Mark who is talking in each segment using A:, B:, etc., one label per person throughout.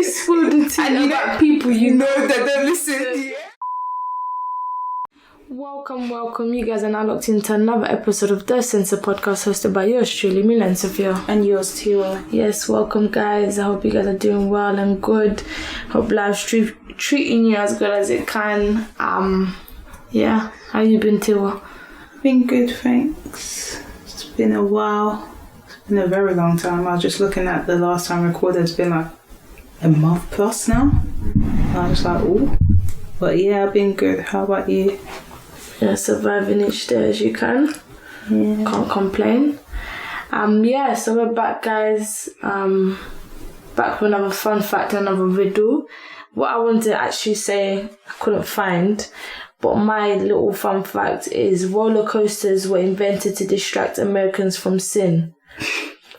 A: spill the tea and about people you know
B: that don't listen.
A: Welcome. You guys are now locked into another episode of the Censored podcast hosted by yours truly, Milene Sophia.
B: And yours, Tiwa.
A: Yes, welcome guys. I hope you guys are doing well and good. Hope life's treating you as good as it can. Yeah. How you been, Tiwa?
B: Been good, thanks. It's been a while. It's been a very long time. I was just looking at the last time I recorded. It's been like a month plus now. I was like, oh. But yeah, I've been good. How about you?
A: Yeah, surviving each day as you can.
B: Yeah.
A: Can't complain. So we're back, guys. Back with another fun fact, another riddle. What I wanted to actually say, I couldn't find, but my little fun fact is roller coasters were invented to distract Americans from sin.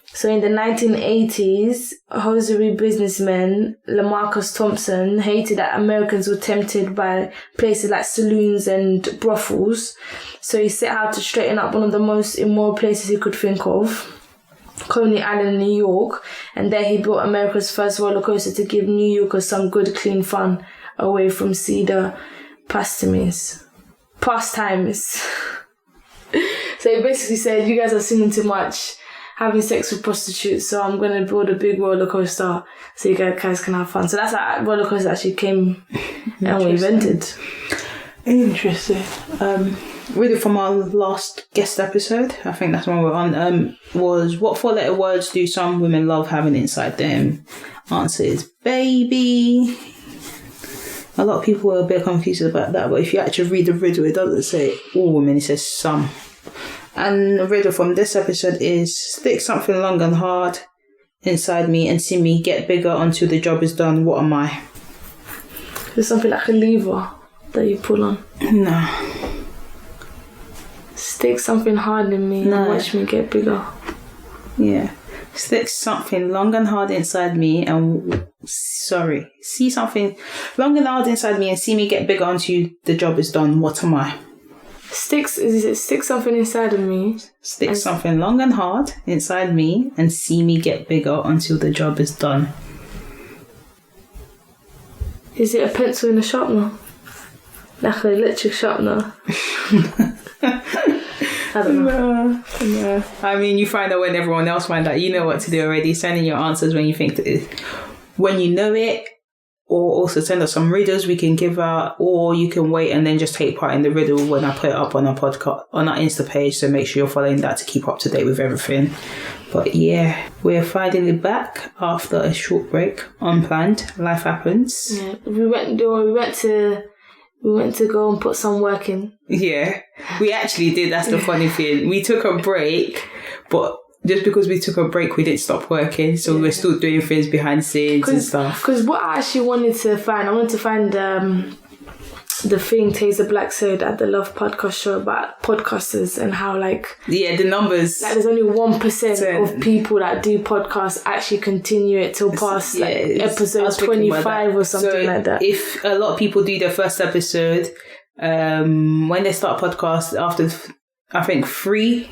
A: So in the 1980s, hosiery businessman Lamarcus Thompson hated that Americans were tempted by places like saloons and brothels. So he set out to straighten up one of the most immoral places he could think of, Coney Island, New York. And there he built America's first roller coaster to give New Yorkers some good, clean fun away from seedy pastimes. So he basically said, you guys are sinning too much, having sex with prostitutes, so I'm going to build a big roller coaster so you guys can have fun. So that's how roller coaster actually came and we invented.
B: Interesting. Really from our last guest episode, I think that's one we're on, was what 4-letter words do some women love having inside them? Answer is baby. A lot of people were a bit confused about that, but if you actually read the riddle, it doesn't say all women, it says some. And the riddle from this episode is, stick something long and hard inside me and see me get bigger until the job is done. What am I?
A: It's something like a lever that you pull on.
B: No.
A: Stick something hard in me and watch me get bigger.
B: Yeah. Stick something long and hard inside me and... see something long and hard inside me and see me get bigger until the job is done. What am I?
A: Stick something inside of me.
B: Stick something long and hard inside me and see me get bigger until the job is done.
A: Is it a pencil and a sharpener? Like an electric sharpener? I don't know.
B: No. I mean, you find out when everyone else finds out. You know what to do already. Send in your answers when you think when you know it. Or also send us some riddles we can give out, or you can wait and then just take part in the riddle when I put it up on our podcast, on our Insta page. So make sure you're following that to keep up to date with everything. But yeah, we're finally back after a short break. Unplanned. Life happens.
A: Yeah, we went to go and put some work in.
B: Yeah, we actually did. That's the funny thing. We took a break, but just because we took a break, we didn't stop working. So we were still doing things behind the scenes and stuff.
A: Because what I actually wanted to find the thing Taser Black said at the Love podcast show about podcasters and how
B: the numbers,
A: there's only 1% of people that do podcasts actually continue it till past episode 25 or something like that.
B: If a lot of people do their first episode, when they start a podcast after I think 3,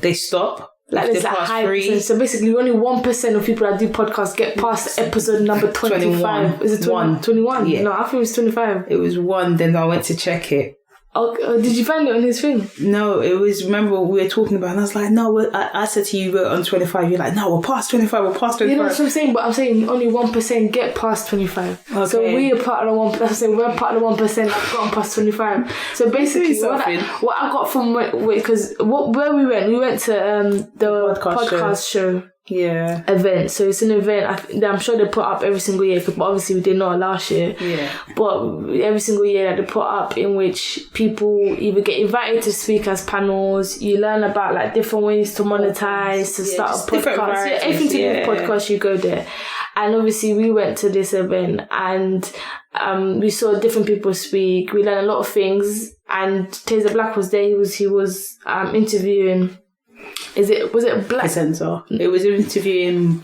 B: they stop.
A: There's high percent. So basically only 1% of people that do podcasts get past episode number 25.
B: 21.
A: Is it 21?
B: Yeah.
A: No, I think it was 25.
B: It was 1, then I went to check it.
A: Oh, did you find it on his thing?
B: No, it was, remember we were talking about it and I was like, no, I said to you we're on 25. You're like, no, we're past 25, we're past 25.
A: You know what I'm saying? But I'm saying only 1% get past 25. Okay. So we are part of the 1%. That's what I'm saying, we're part of the 1% that's gotten past 25. So basically what I got from, because where we went to the podcast show.
B: Yeah.
A: Event. So it's an event I'm sure they put up every single year, but obviously we did not last year.
B: Yeah.
A: But every single year that they put up, in which people either get invited to speak as panels, you learn about different ways to monetize, to start a podcast. Yeah, everything to do with podcast, you go there. And obviously we went to this event and we saw different people speak. We learned a lot of things, and Taser Black was there. He was interviewing. Was it Black?
B: Presenter. It was interviewing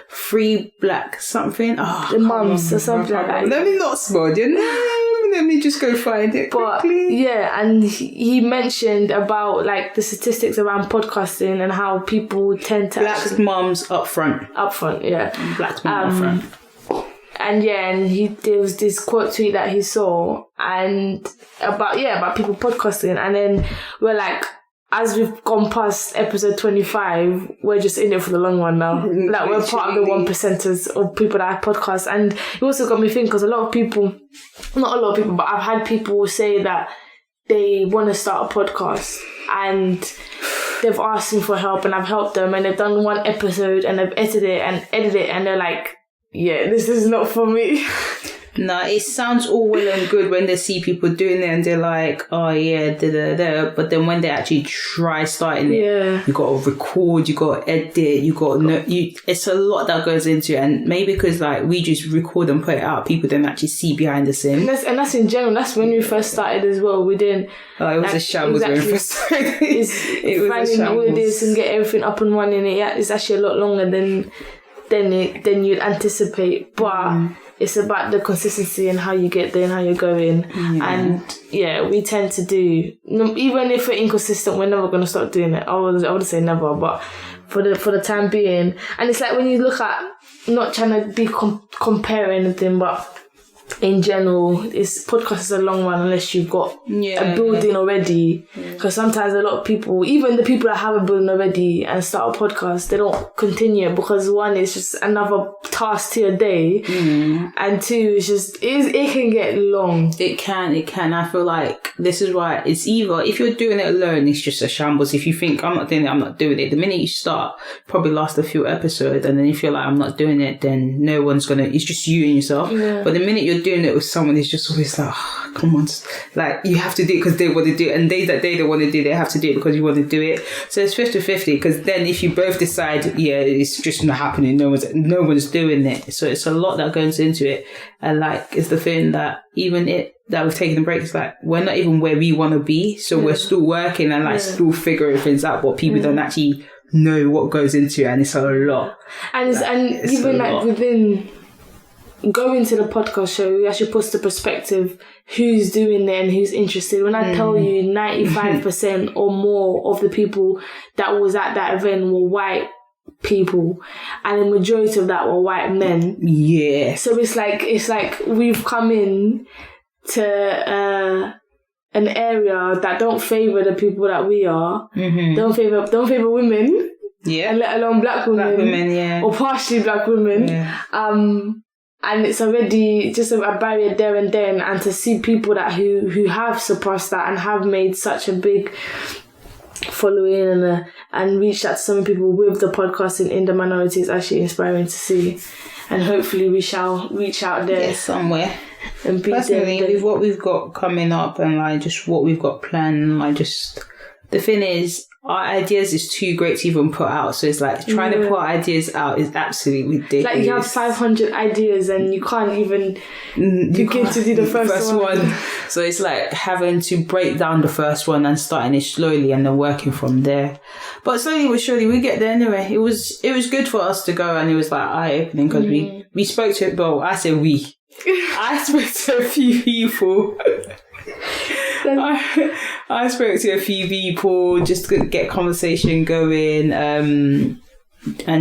B: 3 black something. Oh,
A: the mums or something like that.
B: Let me not spoil it. Let me just go find it quickly.
A: Yeah, and he mentioned about the statistics around podcasting and how people tend to
B: black mums up front.
A: Yeah.
B: Black mums up front.
A: there was this quote tweet that he saw and about people podcasting, and then we're like, as we've gone past episode 25, we're just in it for the long run now. Like, we're part of the 1%ers of people that have podcasts. And it also got me thinking, because not a lot of people, but I've had people say that they want to start a podcast and they've asked me for help, and I've helped them, and they've done one episode and they've edited it and they're like, yeah, this is not for me.
B: No, it sounds all well and good when they see people doing it and they're like, oh yeah, but then when they actually try starting it, you got to record, you got to edit, it's a lot that goes into it. And maybe because like we just record and put it out, people don't actually see behind the scenes.
A: And that's in general. That's when we first started as well. We didn't.
B: Oh, it was a shambles when we first started. It was
A: finding all of this and get everything up and running. It's actually a lot longer than you'd anticipate, but it's about the consistency and how you get there and how you're going. And we tend to do, even if we're inconsistent, we're never going to start doing it. I would say never, but for the time being. And it's like when you look at, not trying to be comparing anything, but in general, podcast is a long run unless you've got a building already. Because sometimes a lot of people, even the people that have a building already and start a podcast, they don't continue because one, it's just another task to your day, and two, it's just it can get long. It
B: can. I feel like this is why it's either, if you're doing it alone, it's just a shambles. If you think I'm not doing it, I'm not doing it. The minute you start, probably last a few episodes, and then if you're like, I'm not doing it, then no one's gonna. It's just you and yourself. But the minute you're doing it with someone, it's just always like, oh, come on, like you have to do it because they want to do it, and days that they don't want to do it, they have to do it because you want to do it. So it's 50-50, because then if you both decide it's just not happening, no one's doing it. So it's a lot that goes into it. And like, it's the thing that even that we've taken the break, it's like we're not even where we want to be, so we're still working and like still figuring things out, but people don't actually know what goes into it, and it's a lot.
A: And it's even like within going to the podcast show, we actually puts the perspective who's doing it and who's interested. When I tell you 95% or more of the people that was at that event were white people, and the majority of that were white men.
B: Yeah.
A: So it's like we've come in to an area that don't favour the people that we are. Don't favour women.
B: Yeah.
A: And let alone black women. Or partially black women. Yeah. And it's already just a barrier there and then, and to see people that who have surpassed that and have made such a big following and reached out to so many people with the podcasting in the minority is actually inspiring to see. And hopefully we shall reach out there
B: somewhere.
A: And be
B: personally,
A: there.
B: With what we've got coming up and like just what we've got planned, the thing is, our ideas is too great to even put out. So it's like trying to put ideas out is absolutely ridiculous.
A: Like you have 500 ideas and you can't even begin to do the first one.
B: So it's like having to break down the first one and starting it slowly and then working from there. But slowly but surely we get there anyway. It was good for us to go, and it was like eye-opening because we spoke to, well, I say we. I spoke to a few people. I spoke to a few people just to get conversation going, and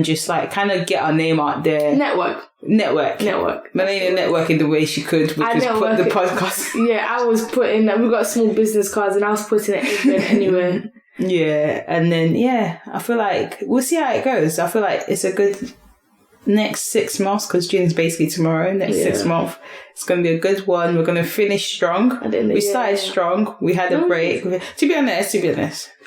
B: just like kind of get our name out there.
A: Network.
B: Milene networking the way she could, which was put the podcast.
A: Yeah, I was putting, we got small business cards and I was putting it anywhere.
B: Yeah, and then I feel like we'll see how it goes. I feel like it's a good next 6 months, because June's basically tomorrow. 6 months, it's going to be a good one. We're going to finish strong. We started strong. We had a break. To be honest,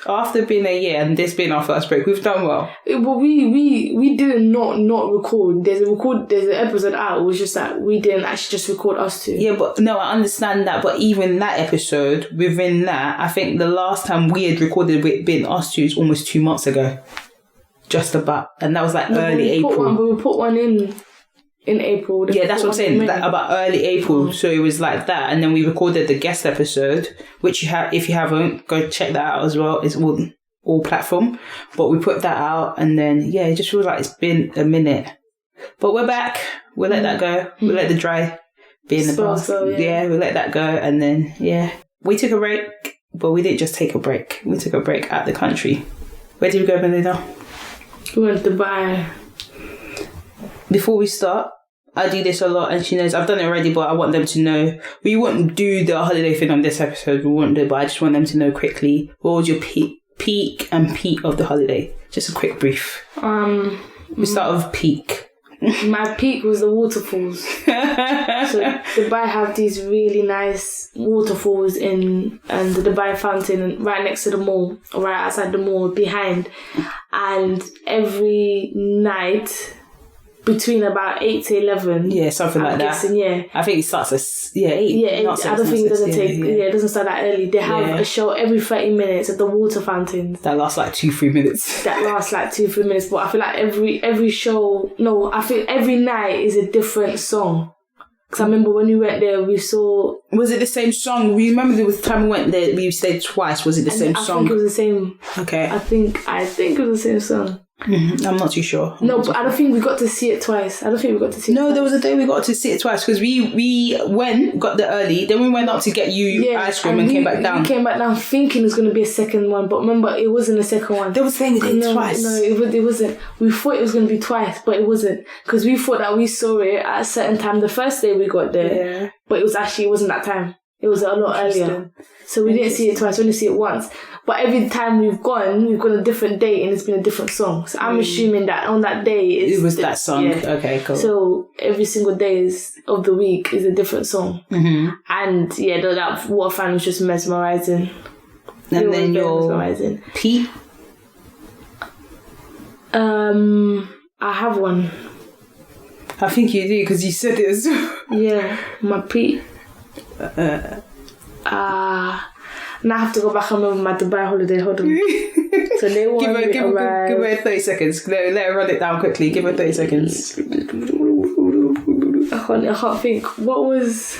B: after being a year and this being our first break, we've done well.
A: But we didn't not record. There's an episode out. It was just that we didn't actually just record us two.
B: Yeah, but no, I understand that. But even that episode, within that, I think the last time we had recorded with being us two is almost 2 months ago. Just about, and that was like early April.
A: We put one in April.
B: Yeah, that's what I'm saying. About early April. So it was like that, and then we recorded the guest episode, which if you haven't, go check that out as well. It's all platform, but we put that out, and then it just feels like it's been a minute, but we're back. We'll let that go. We'll let the dry be in the past. We'll let that go, and then we took a break, but we didn't just take a break. We took a break out the country. Where did we go, Milene?
A: We went to Dubai.
B: Before we start, I do this a lot, and she knows I've done it already, but I want them to know. We won't do the holiday thing on this episode, we won't do it, but I just want them to know quickly, what was your peak and peak of the holiday? Just a quick brief. We start with peak.
A: My peak was the waterfalls. So Dubai have these really nice waterfalls in the Dubai fountain right next to the mall, or right outside the mall behind. And every night between about 8 to 11.
B: Yeah, something like that.
A: Guessing, yeah.
B: I think it starts at 8.
A: Yeah, I don't think it doesn't it doesn't start that early. They have a show every 30 minutes at the water fountains.
B: That lasts like 2-3 minutes.
A: That lasts like 2-3 minutes. But I feel like every show, no, I feel every night is a different song. Because I remember when we went there, we saw...
B: Was it the same song? We remember there was the time we went there, we stayed twice. Was it the same song?
A: I think it was the same.
B: Okay.
A: I think it was the same song.
B: I'm not too sure.
A: But I don't think we got to see it twice.
B: No, there was a day we got to see it twice because we went, got there early, then we went up to get you ice cream and came back down.
A: We came back down thinking it was going to be a second one, but remember, it wasn't a second one.
B: They were saying we did it twice.
A: No, it wasn't. We thought it was going to be twice, but it wasn't. Because we thought that we saw it at a certain time the first day we got there, but it wasn't that time. It was a lot earlier. So we didn't see it twice, we only see it once. But every time we've gone a different date and it's been a different song. So I'm assuming that on that day
B: it was that song. Yeah. Okay, cool.
A: So every single day of the week is a different song. Mm-hmm. And that water fan was just mesmerising.
B: And then your Pete?
A: I have one.
B: I think you do because you said it as well.
A: Yeah, my Pete. Now I have to go back and remember my Dubai holiday. Hold on. So they want
B: give her 30 seconds. Let her run it down quickly. Give her 30 seconds.
A: I can't think. What was...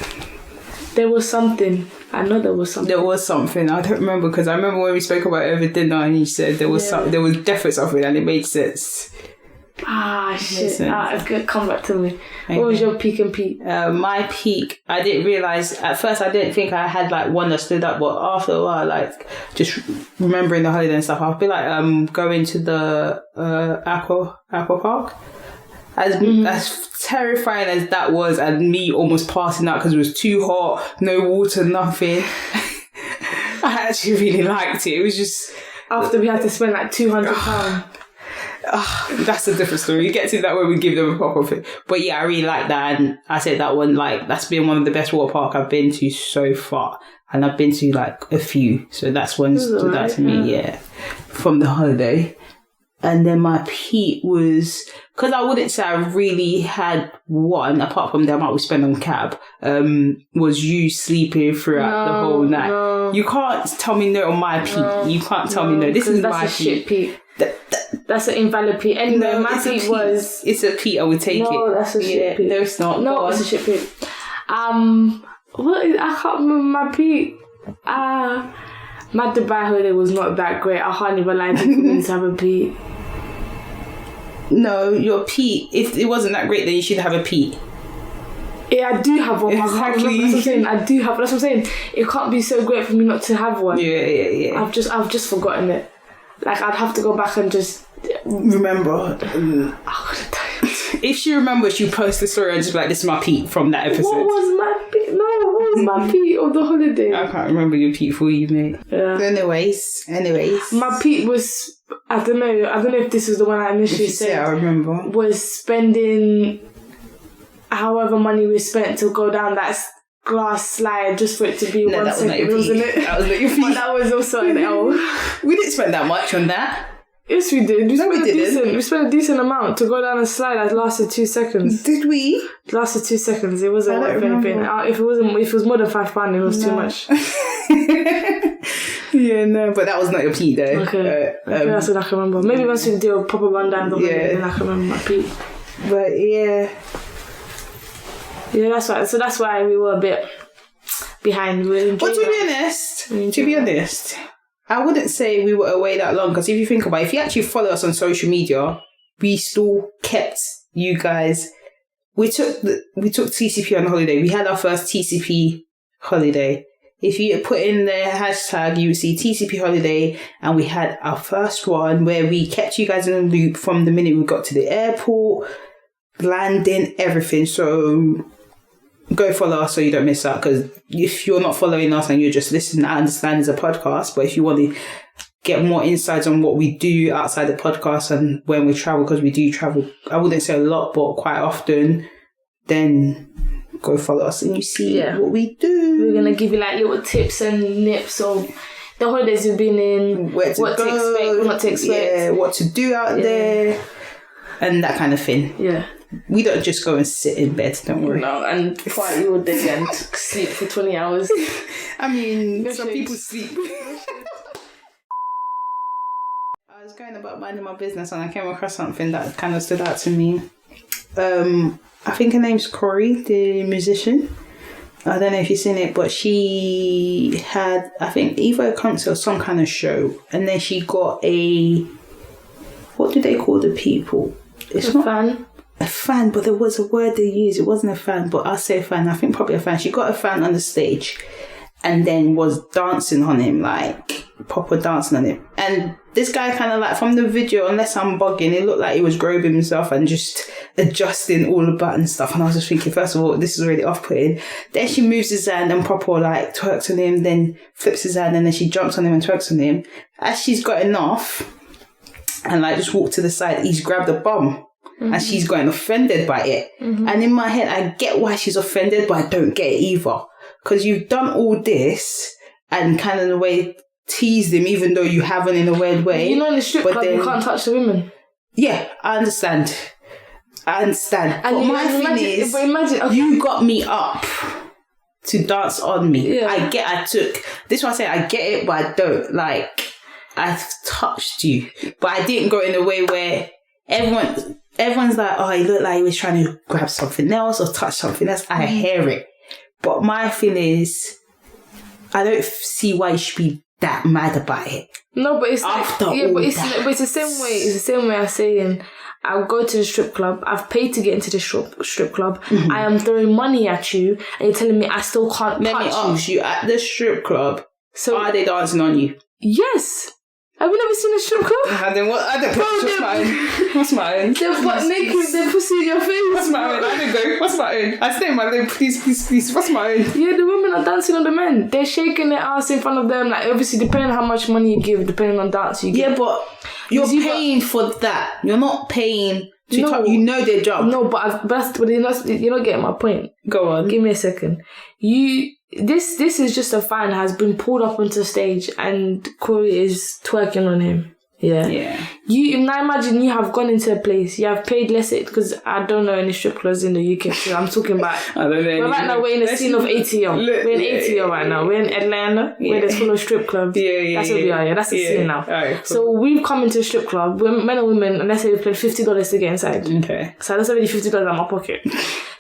A: There was something. I know there was something.
B: There was something. I don't remember because I remember when we spoke about it over dinner and you said there was there was definitely something and it made sense.
A: Shit. It's going to come back to me. Okay. What was your peak and peak?
B: My peak, I didn't realise, at first I didn't think I had like one that stood up, but after a while, like just remembering the holiday and stuff, I feel like going to the aqua park. As terrifying as that was, and me almost passing out because it was too hot, no water, nothing. I actually really liked it. It was just...
A: After we had to spend like £200.
B: That's a different story. We get to that when we give them a proper thing. But yeah, I really like that, and I said that one, like, that's been one of the best water park I've been to so far, and I've been to like a few, so that's one stood out to me, from the holiday. And then my peak was, because I wouldn't say I really had one, apart from the amount we spent on cab, was you sleeping throughout the whole night. No. You can't tell me no on my peak. You can't tell me no. This is my peak.
A: That's an invalid peak. Anyway, my peak was...
B: It's a peak, I would take it.
A: No, that's a shit peak.
B: No, it's not.
A: No, it's a shit peak. I can't remember my peak. My Dubai holiday was not that great. I can't even lie to you to have a peak.
B: No, your peak, if it wasn't that great, then you should have a peak.
A: Yeah, I do have one.
B: Exactly.
A: That's what I'm saying. I do have. That's what I'm saying. It can't be so great for me not to have one.
B: Yeah.
A: I've just forgotten it. Like, I'd have to go back and just
B: remember. If she remembers, she'll post the story and just be like, this is my peak from that episode.
A: What was my peak? No, what was my peak of the holiday?
B: I can't remember your peak for you, mate.
A: Yeah.
B: Anyways.
A: My peak was, I don't know if this was the one I initially said.
B: Yeah, I remember.
A: Was spending however money we spent to go down that glass slide just for it to be 1 second, wasn't it?
B: That was not your peak.
A: But that was also an L.
B: We didn't spend that much on that.
A: Yes, we did. We spent a decent amount to go down a slide that lasted 2 seconds.
B: Did we?
A: It lasted 2 seconds. It wasn't worth anything. If it was more than £5, it was too much.
B: Yeah, no, but that was not your peak though.
A: Okay, that's what I can remember. Maybe once we do a proper rundown of it, then I can remember my peak.
B: But yeah,
A: that's right. So that's why we were a bit behind.
B: But to be honest, I wouldn't say we were away that long, because if you think about it, if you actually follow us on social media, we still kept you guys. We took TCP on holiday. We had our first TCP holiday. If you put in the hashtag, you would see TCP holiday, and we had our first one where we kept you guys in the loop from the minute we got to the airport. landing, everything. So go follow us so you don't miss out. Because if you're not following us and you're just listening, I understand it's a podcast. But if you want to get more insights on what we do outside the podcast and when we travel, because we do travel, I wouldn't say a lot, but quite often, then go follow us and you see what we do.
A: We're going to give you like little tips and nips of the holidays we've been in,
B: where to
A: what
B: go,
A: to expect, what to expect.
B: What to do out there, and that kind of thing.
A: Yeah.
B: We don't just go and sit in bed, don't worry.
A: No, and party all day and sleep for 20 hours.
B: I mean, some people sleep. I was going about minding my business and I came across something that kind of stood out to me. I think her name's Corey, the musician. I don't know if you've seen it, but she had, I think, either a concert or some kind of show. And then she got what do they call the people? It's not
A: fan.
B: A fan, but there was a word they used. It wasn't a fan, but I'll say fan. I think probably a fan. She got a fan on the stage and then was dancing on him, like proper dancing on him. And this guy kind of like, from the video, unless I'm bugging, it looked like he was groping himself and just adjusting all the button stuff. And I was just thinking, first of all, this is really off-putting. Then she moves his hand and proper like twerks on him, then flips his hand and then she jumps on him and twerks on him. As she's gotten off and like just walked to the side, he's grabbed a bum. Mm-hmm. And she's gotten offended by it. Mm-hmm. And in my head, I get why she's offended, but I don't get it either. Because you've done all this and kind of in a way teased him, even though you haven't in a weird way.
A: You know, in the strip club, you can't touch the women.
B: Yeah, I understand. And but my thing is,
A: okay.
B: You got me up to dance on me. Yeah. This one I say I get it, but I don't. Like, I touched you. But I didn't go in a way where everyone's like, oh, he looked like he was trying to grab something else or touch something else. I hear it. But my thing is, I don't see why you should be that mad about it.
A: No, but it's
B: after
A: like, but it's the same way. It's the same way I'm saying, I'll go to the strip club. I've paid to get into the strip club. Mm-hmm. I am throwing money at you, and you're telling me I still can't touch you. Let me
B: ask you, at the strip club, so are they dancing on you?
A: Yes. Have you never seen a strip club?
B: I don't What's mine?
A: They're butt naked with their pussy in your face.
B: What's mine? I don't go. What's mine? I stay in my lane, please. What's mine?
A: Yeah, the women are dancing on the men. They're shaking their ass in front of them. Like, obviously, depending on how much money you give, depending on dance you give.
B: Yeah, but you're paying for that. You're not paying to touch. You know their job.
A: No, but you're not getting my point.
B: Go on.
A: Give me a second. This is just a fan has been pulled up onto the stage and Corey is twerking on him. Yeah. Now imagine you have gone into a place, you have paid, let's say, because I don't know any strip clubs in the UK, so I'm talking about.
B: I don't know.
A: Right now we're in a scene of ATL. We're in ATL right now. We're in Atlanta, where there's full of strip clubs. That's what we are. Yeah, that's the scene now. Right, cool. So we've come into a strip club, we're men and women, and let's say we paid $50 to get inside. Okay. So that's already $50 in my pocket.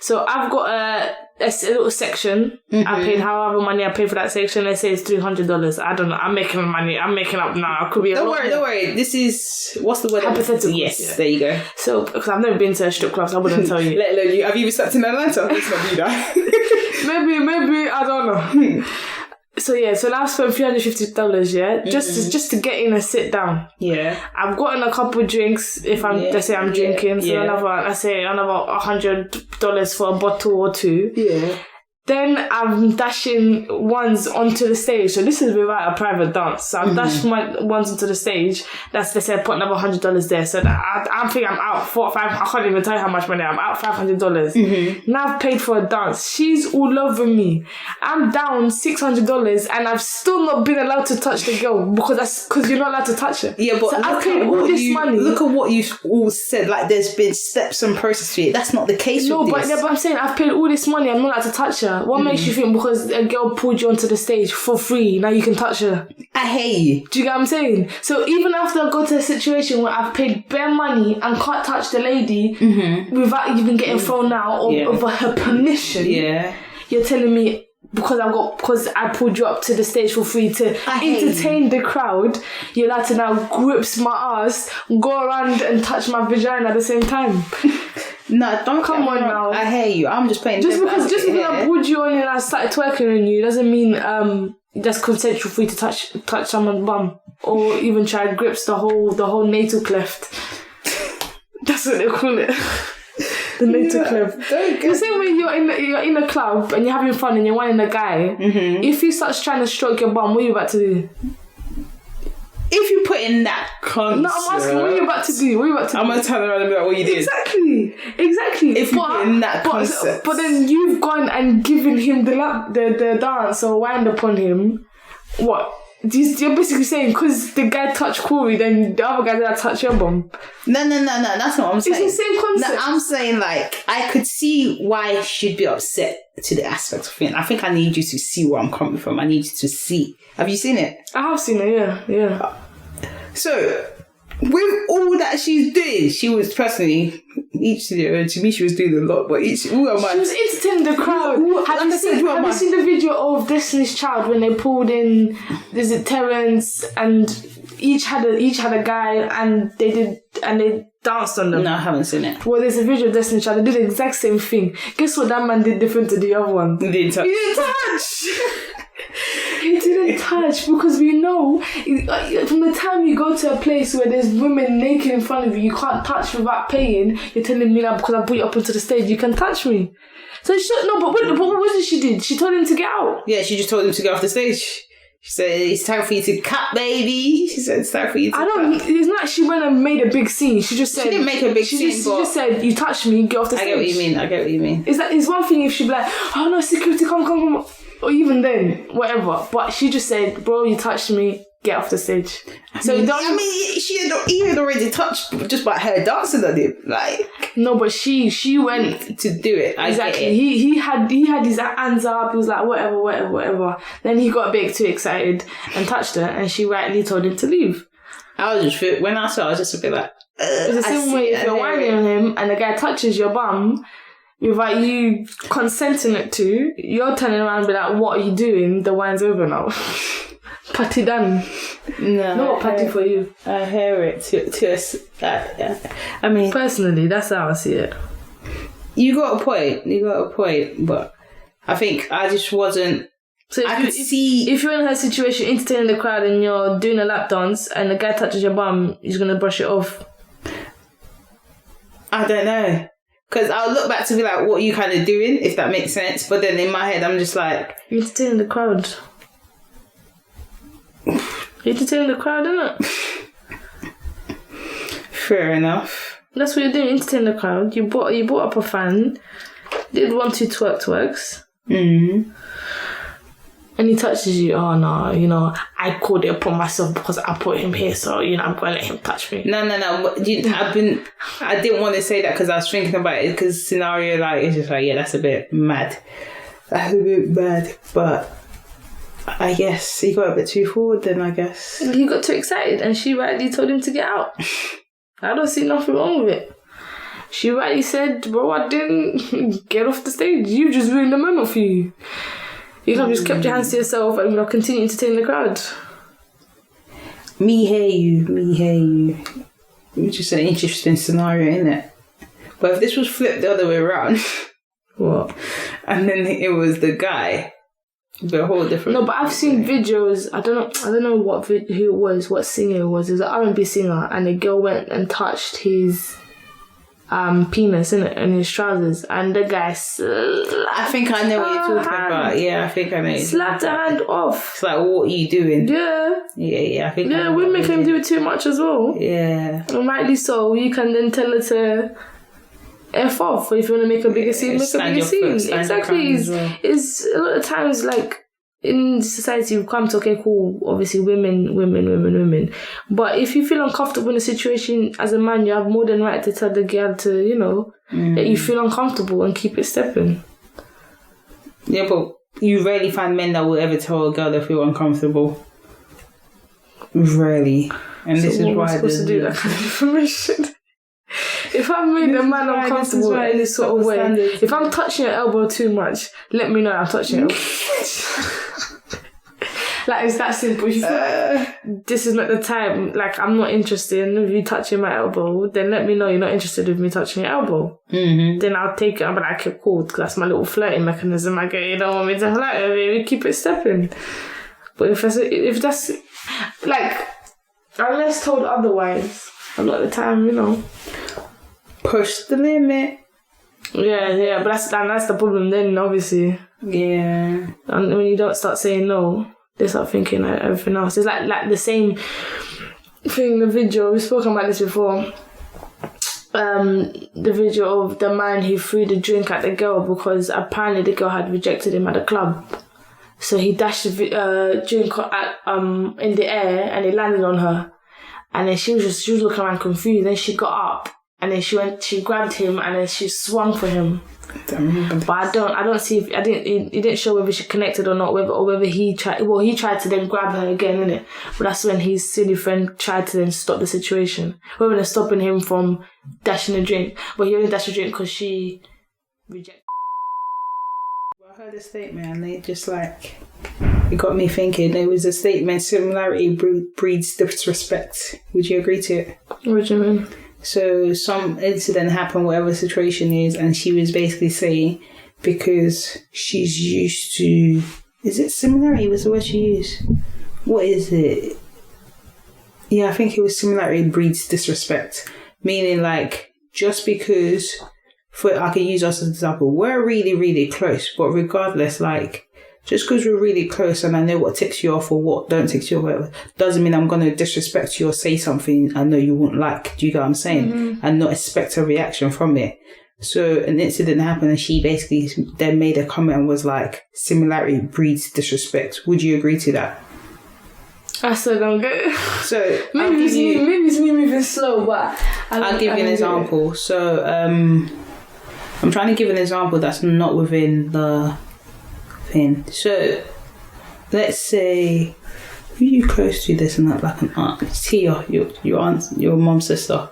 A: So I've got a little section. Mm-hmm. I paid however money I paid for that section. Let's say it's $300. I don't know. I'm making money. I'm making up now. It could be a lot. Don't worry.
B: This is, what's the word?
A: Hypothetical.
B: Yes, there you go.
A: So, because I've never been to a strip club, so I wouldn't tell you.
B: Let alone you. Have you even slept in Atlanta? Let's not do that.
A: maybe, I don't know. So now I've spent $350, just to get in and sit down. Yeah. I've gotten a couple of drinks if let's say I'm drinking, so another $100 for a bottle or two. Yeah. Then I'm dashing ones onto the stage. So this is without a private dance. So I'm dashing my ones onto the stage. That's, let's say I put another $100 there. So that I think I'm out I can't even tell you how much money I'm out. $500. Mm-hmm. Now I've paid for a dance. She's all over me. I'm down $600 and I've still not been allowed to touch the girl because you're not allowed to touch her. Yeah, but so I've paid all this money.
B: Look at what you've all said. Like there's been steps and process to it. That's not the case.
A: No, but I'm saying I've paid all this money. I'm not allowed to touch her. What makes you think because a girl pulled you onto the stage for free, now you can touch her?
B: I hate you.
A: Do you get what I'm saying? So even after I go to a situation where I've paid bare money and can't touch the lady without even getting thrown out or over her permission, you're telling me because I pulled you up to the stage for free to entertain the crowd, you're allowed to now grips my ass, go around and touch my vagina at the same time?
B: No, don't come on now. I hate you. I'm just playing.
A: Just because I pulled you on and I started twerking on you doesn't mean that's consensual for you to touch someone's bum or even try grips the whole natal cleft. That's what they call it. The later club.
B: Don't
A: The same way you're in a club and you're having fun and you're wanting a guy.
B: Mm-hmm.
A: If he starts trying to stroke your bum, what are you about to do?
B: If you put in that concert...
A: No, I'm asking, what are you about to do?
B: I'm going to turn around and be like, what you did?
A: Exactly.
B: If you put in that concept.
A: But then you've gone and given him the dance or wind upon him. What? You're basically saying because the guy touched Corey, then the other guy did touch your bum.
B: No. That's not what I'm saying.
A: It's the same concept.
B: No, I'm saying like I could see why she'd be upset to the aspect of it. I think I need you to see where I'm coming from. I need you to see. Have you seen it?
A: I have seen it. Yeah.
B: So with all that she's doing, she was personally to me she was doing a lot, but she was
A: entertaining the crowd. Have you seen the video of Destiny's Child when they pulled in? Is it Terrence and each had a guy and they danced on them?
B: No, I haven't seen it.
A: Well, there's a video of Destiny's Child. They did the exact same thing. Guess what that man did different to the other one?
B: He didn't touch.
A: He didn't touch because we know from the time you go to a place where there's women naked in front of you, you can't touch without paying. You're telling me that because I put you up onto the stage, you can touch me. So but what did she do? She told him to get out.
B: Yeah, she just told him to get off the stage. She said, it's time for you to cut, baby. She said, it's time for you to cut.
A: It's not like she went and made a big scene. She just said...
B: She didn't make a big scene,
A: She just said, you touched me, get off the stage.
B: I get what you mean.
A: It's one thing if she'd be like, oh no, security, come. Or even then, whatever. But she just said, bro, you touched me, get off the stage.
B: He had already touched just by her dancing on him. Like...
A: No, but she went
B: to do it.
A: Exactly. He had his hands up. He was like, whatever. Then he got a bit too excited and touched her, and she rightly told him to leave.
B: When I saw it, I was just a bit like...
A: It's the same way if you're whining on him and the guy touches your bum without you consenting it to, you're turning around and be like, what are you doing? The wine's over now. Party done.
B: No.
A: Not party for you.
B: I hear it to us. I mean...
A: Personally, that's how I see it.
B: You got a point, but I think I just wasn't...
A: So if you're in her situation, entertaining the crowd and you're doing a lap dance and the guy touches your bum, you're going to brush it off?
B: I don't know. Because I'll look back to be like, what are you kind of doing, if that makes sense? But then in my head, I'm just like...
A: You're entertaining the crowd. You're entertaining the crowd, innit?
B: Fair enough.
A: That's what you're doing, entertaining the crowd. You brought up a fan, did 1, 2 twerks. Mm-hmm. And he touches you. Oh no, I called it upon myself because I put him here, so I'm gonna let him touch me.
B: No. I didn't want to say that because I was thinking about it. Because scenario it's just like, yeah, that's a bit mad. But I guess he got a bit too forward. Then I guess
A: he got too excited, and she rightly told him to get out. I don't see nothing wrong with it. She rightly said, "Bro, I didn't get off the stage. You just ruined the moment for you." You could have just kept your hands to yourself and continue entertaining the crowd.
B: Me hear you. It's just an interesting scenario, isn't it? But if this was flipped the other way around...
A: What?
B: And then it was the guy, the whole different...
A: No, but I've seen videos, I don't know who it was, what singer it was. It was an R&B singer, and the girl went and touched his... penis in his trousers, and the guy
B: I think I know what you're talking about. Yeah, I think I know.
A: Slapped her hand off.
B: It's like, what are you doing?
A: Yeah.
B: I think.
A: Yeah, women can do it too much as well.
B: Yeah,
A: and rightly so. You can then tell her to F off if you want to make a bigger scene. Make a bigger scene. Exactly. It's a lot of times like. In society, we've come to, okay, cool, obviously women. But if you feel uncomfortable in a situation as a man, you have more than right to tell the girl to, that you feel uncomfortable and keep it stepping.
B: Yeah, but you rarely find men that will ever tell a girl they feel uncomfortable. Rarely. And so this is why I'm supposed to do that kind of information. If I've made a man uncomfortable in any sort of way, if I'm touching your elbow too much, let me know I'm touching your elbow. Like, it's that simple. If you feel like this is not the time, like, I'm not interested in you touching my elbow, then let me know you're not interested in me touching your elbow. Mm-hmm. Then I'll take it. I'll be like, okay, cool, because that's my little flirting mechanism. I get, you don't want me to flirt with you, keep it stepping. But if that's, like, unless told otherwise, a lot of the time, push the limit.
A: Yeah, but that's the problem then, obviously.
B: Yeah.
A: And when you don't start saying no, they start thinking everything else. It's like the same thing, the video, we've spoken about this before. The video of the man who threw the drink at the girl because apparently the girl had rejected him at the club. So he dashed the drink in the air and it landed on her. And then she was looking around confused. Then she got up and then she grabbed him and then she swung for him. But I don't see if he didn't show whether she connected or not, whether he tried. Well, he tried to then grab her again, innit? But that's when his silly friend tried to then stop the situation, rather than stopping him from dashing a drink. But he only dashed a drink because she rejected.
B: I heard a statement and it just like it got me thinking. There was a statement: similarity breeds disrespect. Would you agree to it?
A: What do you mean?
B: So some incident happened, whatever the situation is, and she was basically saying because she's used to... Is it similarity was the word she used? What is it? Yeah, I think it was similarity breeds disrespect. Meaning like, just because... I can use us as an example. We're really, really close, but regardless, like... Just because we're really close and I know what ticks you off or what don't tick you off, whatever, doesn't mean I'm going to disrespect you or say something I know you won't like. Do you get what I'm saying? Mm-hmm. And not expect a reaction from it. So an incident happened and she basically then made a comment and was like, similarity breeds disrespect. Would you agree to that?
A: I still don't get it.
B: So
A: maybe it's me moving slow, but
B: I'll give you an example. So I'm trying to give an example that's not within the thing. So let's say who are you close to this and that, like an aunt, Tia, your aunt, your mum's sister.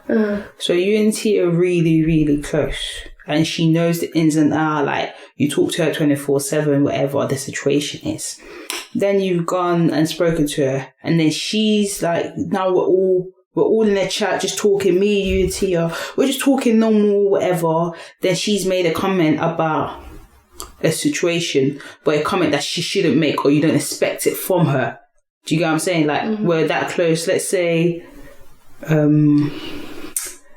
B: So you and Tia are really, really close and she knows the ins and outs, like you talk to her 24/7, whatever the situation is. Then you've gone and spoken to her and then she's like, now we're all in a chat just talking, me, you and Tia, we're just talking normal, whatever. Then she's made a comment about a situation, but a comment that she shouldn't make or you don't expect it from her. Do you get what I'm saying? Like, we're that close. Let's say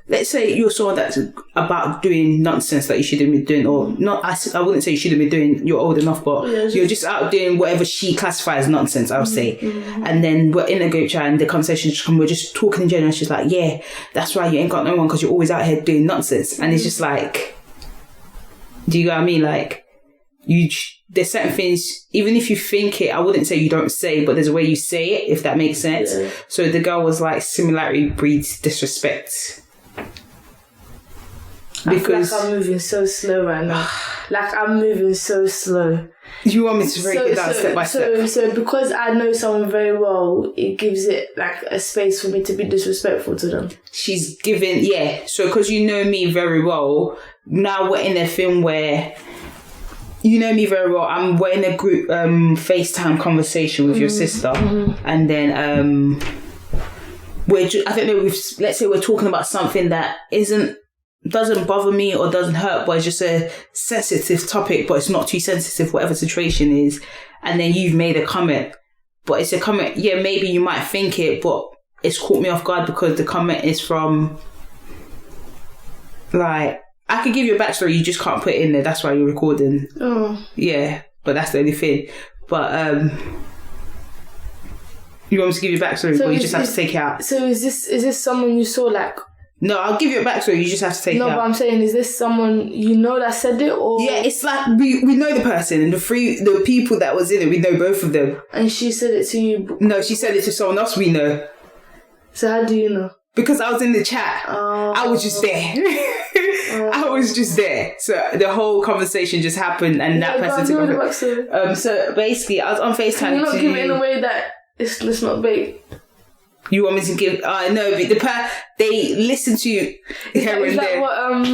B: you're someone that's about doing nonsense that you shouldn't be doing, or not. I wouldn't say you shouldn't be doing, you're old enough, but you're just out doing whatever she classifies as nonsense, I would say. And then we're in a group chat and the conversation just comes, we're just talking in general. She's like, yeah, that's why you ain't got no one because you're always out here doing nonsense. And it's just like, do you get what I mean? Like, there's certain things, even if you think it, I wouldn't say you don't say, but there's a way you say it, if that makes sense. Yeah. So the girl was like, similarity breeds disrespect.
A: Because I feel like I'm moving so slow right now. Like I'm moving so slow.
B: You want me to break it down step by step?
A: So because I know someone very well, it gives it like a space for me to be disrespectful to them.
B: She's given, yeah. So because you know me very well, now we're in a film where you know me very well. We're in a group FaceTime conversation with your sister, and then I don't know. Let's say we're talking about something that doesn't bother me or doesn't hurt, but it's just a sensitive topic, but it's not too sensitive, whatever situation is. And then you've made a comment, but it's a comment. Yeah, maybe you might think it, but it's caught me off guard because the comment is from like. I could give you a backstory, you just can't put it in there. That's why you're recording. Oh. Yeah, but that's the only thing. But you want me to give you a backstory, but you just have to take it out.
A: So is this someone you saw like?
B: No, I'll give you a backstory. You just have to take it out.
A: No, but I'm saying, is this someone you know that said it, or?
B: Yeah, it's like we know the person and the people that was in it. We know both of them.
A: And she said it to you?
B: No, she said it to someone else we know.
A: So how do you know?
B: Because I was in the chat. I was just there. I was just there. So the whole conversation just happened and that person took over. So basically, I was on FaceTime.
A: You're not giving it in a way that it's not bait.
B: You want me to give? No, but they listen to you here and there. What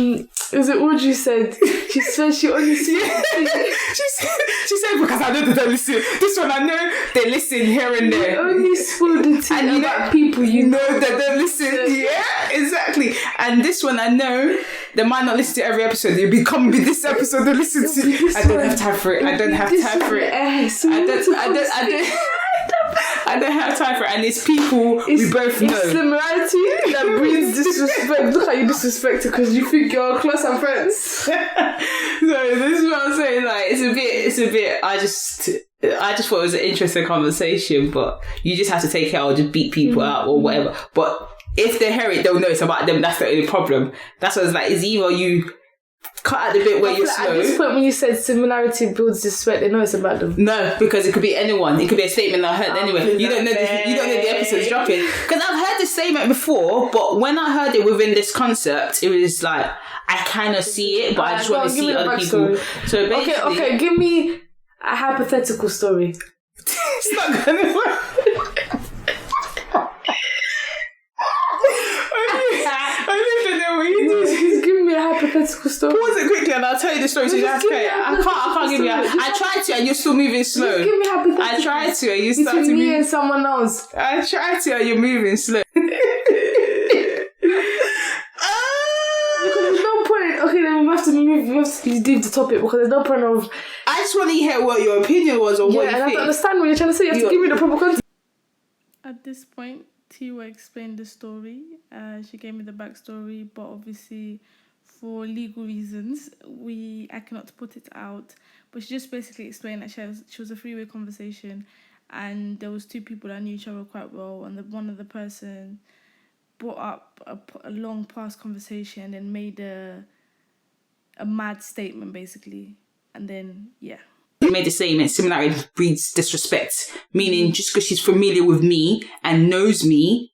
A: is it Audrey said? She said she only sees.
B: She said because I know they don't listen. This one I know they listen here and there.
A: You only spoil the tea and about people you
B: know that don't listen. Yeah, exactly. And this one I know they might not listen to every episode. They'll be coming with this episode to listen to. I don't have time for it. I don't have time for it. I I don't have time for it. And it's people we both know.
A: It's similarity that breeds disrespect. Look how you disrespect it because you think you're close and friends.
B: So this is what I'm saying. Like, it's a bit. I just thought it was an interesting conversation, but you just have to take it out or just beat people out or whatever. But if they hear it, they'll know it's about them. That's the only problem. That's what it's like. It's either you cut out the bit where you're slow.
A: At this point, when you said similarity builds disrespect, they know it's about them.
B: No, because it could be anyone. It could be a statement I heard anyway. You don't know the episode's dropping. Because I've heard this statement before, but when I heard it within this concept, it was like I kind of see it, but I just want to see other people. So basically,
A: okay, give me a hypothetical story.
B: It's not gonna work.
A: Just give me a hypothetical story.
B: Pause it quickly and I'll tell you the story. So you have to pay. I can't give you. I tried to and you're still moving slow.
A: Just give me hypothetical.
B: I tried to and you start to
A: Between
B: move.
A: me and someone else.
B: I tried to and you're moving slow.
A: There's no point. Okay, then we have to leave the topic because there's no point of.
B: I just want to hear what your opinion was or what you think.
A: I don't understand what you're trying to say. You have to give me the proper context.
C: At this point, Tiwa explained the story. She gave me the backstory, but obviously, for legal reasons, I cannot put it out. But she just basically explained that she was a three-way conversation, and there was two people that knew each other quite well, and one of the person brought up a long past conversation and made a mad statement basically, and then
B: made the statement, similarity breeds disrespect, meaning just because she's familiar with me and knows me,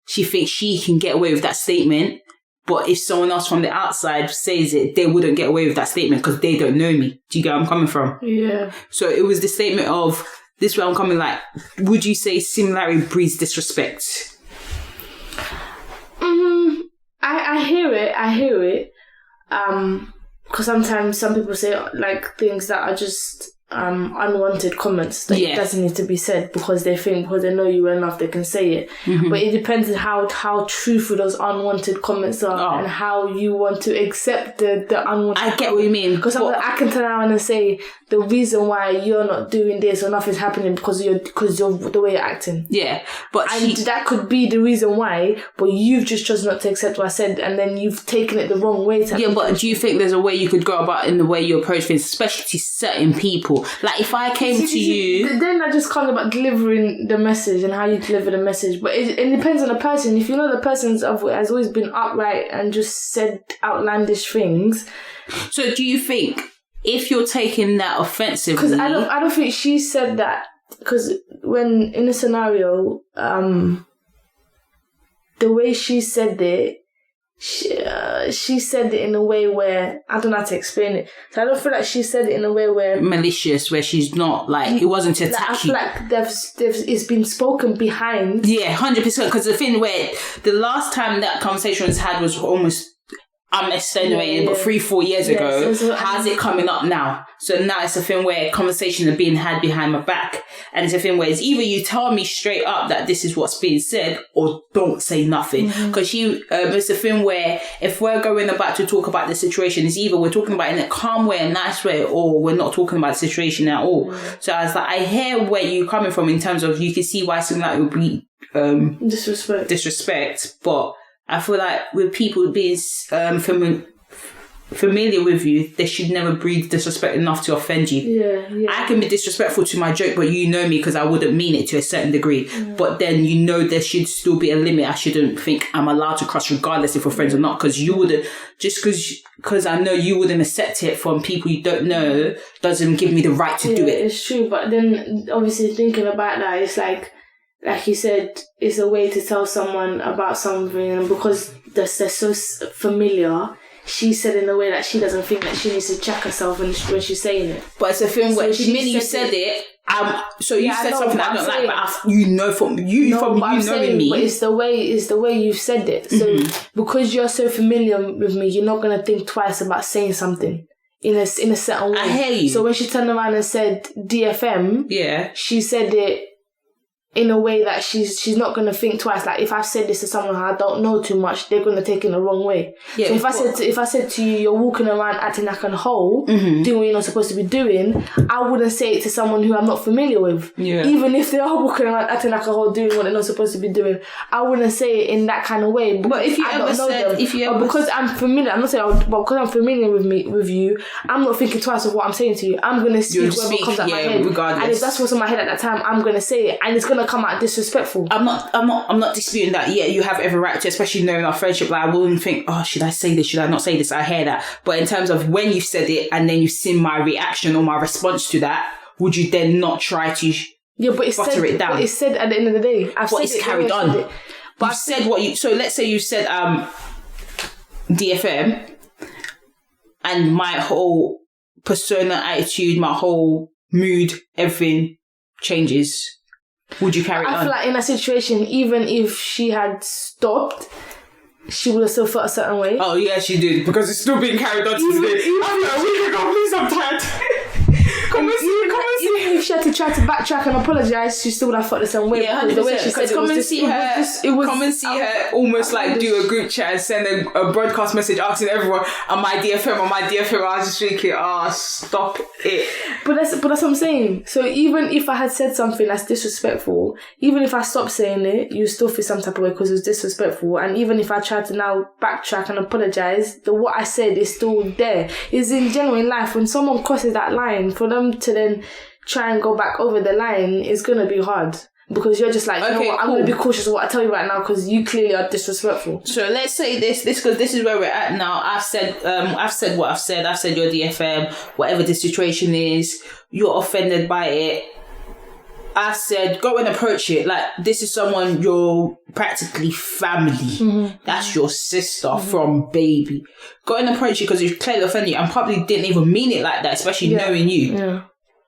B: she thinks she can get away with that statement. But if someone else from the outside says it, they wouldn't get away with that statement because they don't know me. Do you get where I'm coming from?
A: Yeah.
B: So it was the statement of, this way I'm coming like, would you say similarity breeds disrespect?
A: I hear it. Because sometimes some people say like things that are just unwanted comments that it doesn't need to be said because they know you well enough they can say it. But it depends on how truthful those unwanted comments are and how you want to accept the unwanted.
B: I get what you mean.
A: Because I can turn around and say the reason why you're not doing this or nothing's happening because you're the way you're acting.
B: Yeah, but
A: that could be the reason why, but you've just chosen not to accept what I said, and then you've taken it the wrong way.
B: But do you think there's a way you could go about in the way you approach things, especially to certain people? Like if I came to you,
A: then that just comes about delivering the message and how you deliver the message. But it depends on the person. If you know the person has always been upright and just said outlandish things.
B: So do you think if you're taking that offensively?
A: Because I don't think she said that. Because when in a scenario, the way she said it, she said it in a way where I don't know how to explain it. So I don't feel like she said it in a way where
B: malicious, where she's not like it wasn't to attack
A: I feel like it's been spoken behind.
B: Yeah, 100%. Because the thing where the last time that conversation was had was almost, I'm extenuating, but 3-4 years ago. So how's it coming up now? So now it's a thing where conversations are being had behind my back. And it's a thing where it's either you tell me straight up that this is what's being said or don't say nothing. Because it's a thing where if we're going about to talk about the situation, it's either we're talking about it in a calm way, a nice way, or we're not talking about the situation at all. So I was like, I hear where you're coming from in terms of you can see why something like would be disrespect, but I feel like with people being familiar with you, they should never breed disrespect enough to offend you.
A: Yeah.
B: I can be disrespectful to my joke, but you know me because I wouldn't mean it to a certain degree. But then you know there should still be a limit. I shouldn't think I'm allowed to cross regardless if we're friends or not, because you wouldn't, just because I know you wouldn't accept it from people you don't know doesn't give me the right to do it.
A: It's true, but then obviously thinking about that, it's like you said, it's a way to tell someone about something, and because they're so familiar, she said in a way that she doesn't think that she needs to check herself when she's saying it.
B: But it's a film where the minute you said it, so you said something I don't like, but you know from you knowing me.
A: But it's the way you've said it. So because you're so familiar with me, you're not gonna think twice about saying something in a certain way. I
B: hear you.
A: So when she turned around and said DFM, she said it in a way that she's not going to think twice. Like, if I've said this to someone who I don't know too much, they're going to take it in the wrong way. Yeah, so if I said to you, you're walking around acting like a hoe, doing what you're not supposed to be doing, I wouldn't say it to someone who I'm not familiar with. Yeah. Even if they are walking around acting like a hoe, doing what they're not supposed to be doing, I wouldn't say it in that kind of way.
B: But if you ever said,
A: because I'm familiar, I'm not saying, but because I'm familiar with you, I'm not thinking twice of what I'm saying to you. I'm going to speak whatever comes out my head.
B: Regardless.
A: And if that's what's in my head at that time, I'm going to say it, and it's going to come out disrespectful.
B: I'm not disputing that. Yeah, you have every right to, especially knowing our friendship. Like, I wouldn't think, oh, should I say this? Should I not say this? I hear that. But in terms of when you've said it and then you've seen my reaction or my response to that, would you then not try to butter it down?
A: But it's said at the end of the day.
B: It's carried on. But I've said what you... So let's say you said DFM, and my whole persona, attitude, my whole mood, everything changes. Would you carry it on?
A: I feel like in that situation, even if she had stopped, she would have still felt a certain way.
B: Oh yeah, she did, because it's still being carried on to today. After a week ago, please, I'm tired. Come and see.
A: Even if she had to try to backtrack and apologise, she still would have felt the same way.
B: Yeah,
A: the way she said
B: come and see her almost like do a group chat and send a broadcast message asking everyone, am I DFM? I was just thinking, stop it.
A: But that's what I'm saying. So even if I had said something that's disrespectful, even if I stopped saying it, you still feel some type of way because it was disrespectful. And even if I tried to now backtrack and apologise, what I said is still there. It's in general in life, when someone crosses that line, for them to then try and go back over the line, it's gonna be hard, because you're just like, you know what, I'm gonna be cautious of what I tell you right now because you clearly are disrespectful.
B: So let's say this because this is where we're at now. I've said what I've said. I've said you're DFM, whatever the situation is, you're offended by it. I said, go and approach it. Like, this is someone, you're practically family. That's your sister from baby. Go and approach it because you're clearly offended you and probably didn't even mean it like that, especially knowing you. Yeah.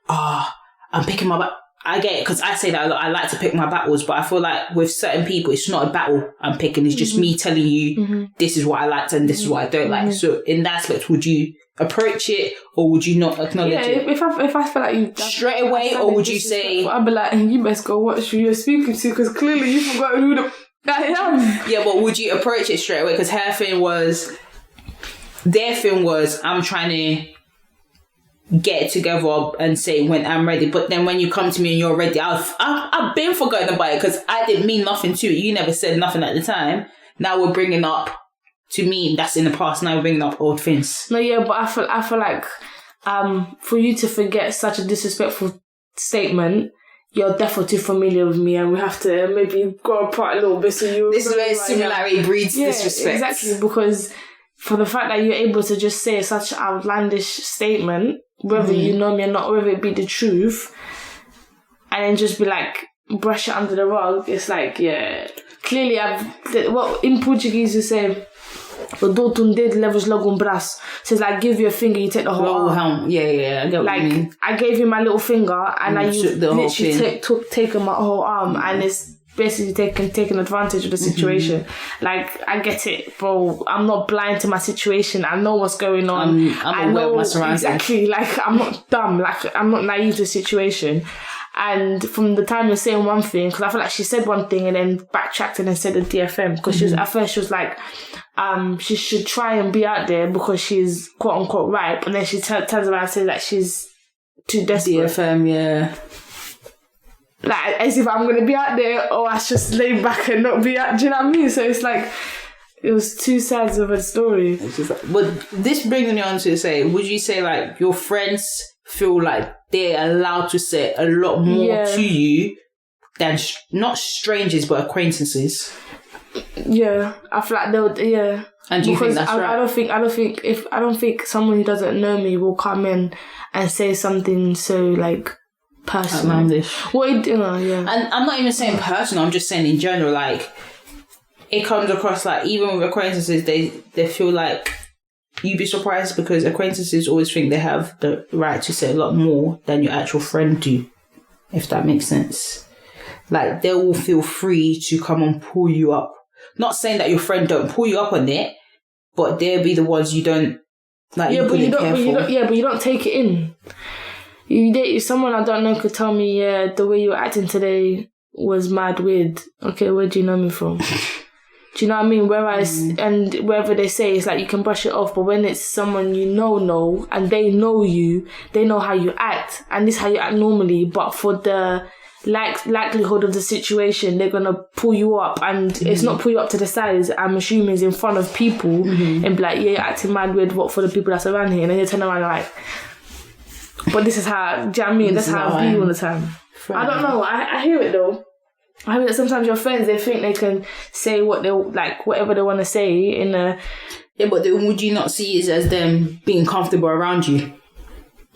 B: I'm picking my battle. I get it, because I say that a lot. I like to pick my battles, but I feel like with certain people, it's not a battle I'm picking. It's just me telling you, this is what I liked and this is what I don't like. So in that aspect, would you approach it or would you not acknowledge it?
A: If I feel like you
B: straight away, or would you say,
A: I'd be like, you best go watch who you're speaking to, because clearly you've forgotten who I am.
B: Yeah, but would you approach it straight away? Because their thing was, I'm trying to get it together and say when I'm ready. But then when you come to me and you're ready, I've been forgotten about it because I didn't mean nothing to it. You never said nothing at the time. Now we're bringing up, to me, that's in the past. Now we're bringing up old things.
A: No, yeah, but I feel like for you to forget such a disrespectful statement, you're definitely too familiar with me, and we have to maybe go apart a little bit. So you.
B: This is where similarity breeds disrespect.
A: Exactly, because for the fact that you're able to just say such an outlandish statement, whether you know me or not, whether it be the truth, and then just be like, brush it under the rug, it's like, yeah, clearly in Portuguese you say, o dou-te dedo, levas logo braço. So it's like, give you a finger, you take the whole arm.
B: Yeah, I get what you mean.
A: I gave you my little finger, and I literally taken my whole arm, and it's basically taking advantage of the situation. Like, I get it, bro. I'm not blind to my situation. I know what's going on.
B: I'm aware of my surroundings.
A: Exactly. Like, I'm not dumb. Like, I'm not naive to the situation. And from the time you're saying one thing, because I feel like she said one thing and then backtracked and then said the DFM, because at first she was like, she should try and be out there because she's quote unquote ripe, and then she turns around and says that she's too desperate.
B: DFM, yeah.
A: Like, as if I'm going to be out there, or I should just lay back and not be out. Do you know what I mean? So it's like, it was two sides of a story.
B: But this brings me on to say, would you say like your friends feel like they're allowed to say a lot more to you than not strangers but acquaintances?
A: Yeah, I feel like they would. Yeah,
B: and do you think that's right?
A: I don't think someone who doesn't know me will come in and say something so like personal.
B: Outlandish.
A: Yeah.
B: And I'm not even saying personal. I'm just saying in general. Like, it comes across like even with acquaintances, they feel like. You'd be surprised because acquaintances always think they have the right to say a lot more than your actual friend do, if that makes sense. Like, they will feel free to come and pull you up. Not saying that your friend don't pull you up on it, but they'll be the ones you don't like.
A: Yeah, but you don't take it in. If someone I don't know could tell me, the way you're acting today was mad weird. Okay, where do you know me from? Do you know what I mean? Whereas, and wherever they say, it's like you can brush it off, but when it's someone you know, and they know you, they know how you act, and this is how you act normally, but for the likelihood of the situation, they're gonna pull you up, and it's not pull you up to the sides, I'm assuming it's in front of people, and be like, yeah, you're acting mad weird, what for the people that's around here, and then you turn around and like, but this is how, do you know what I mean? That's how I be all the time. I don't know, I hear it though. I mean, sometimes your friends, they think they can say what they like, whatever they want to say in a...
B: Yeah, but then would you not see it as them being comfortable around you?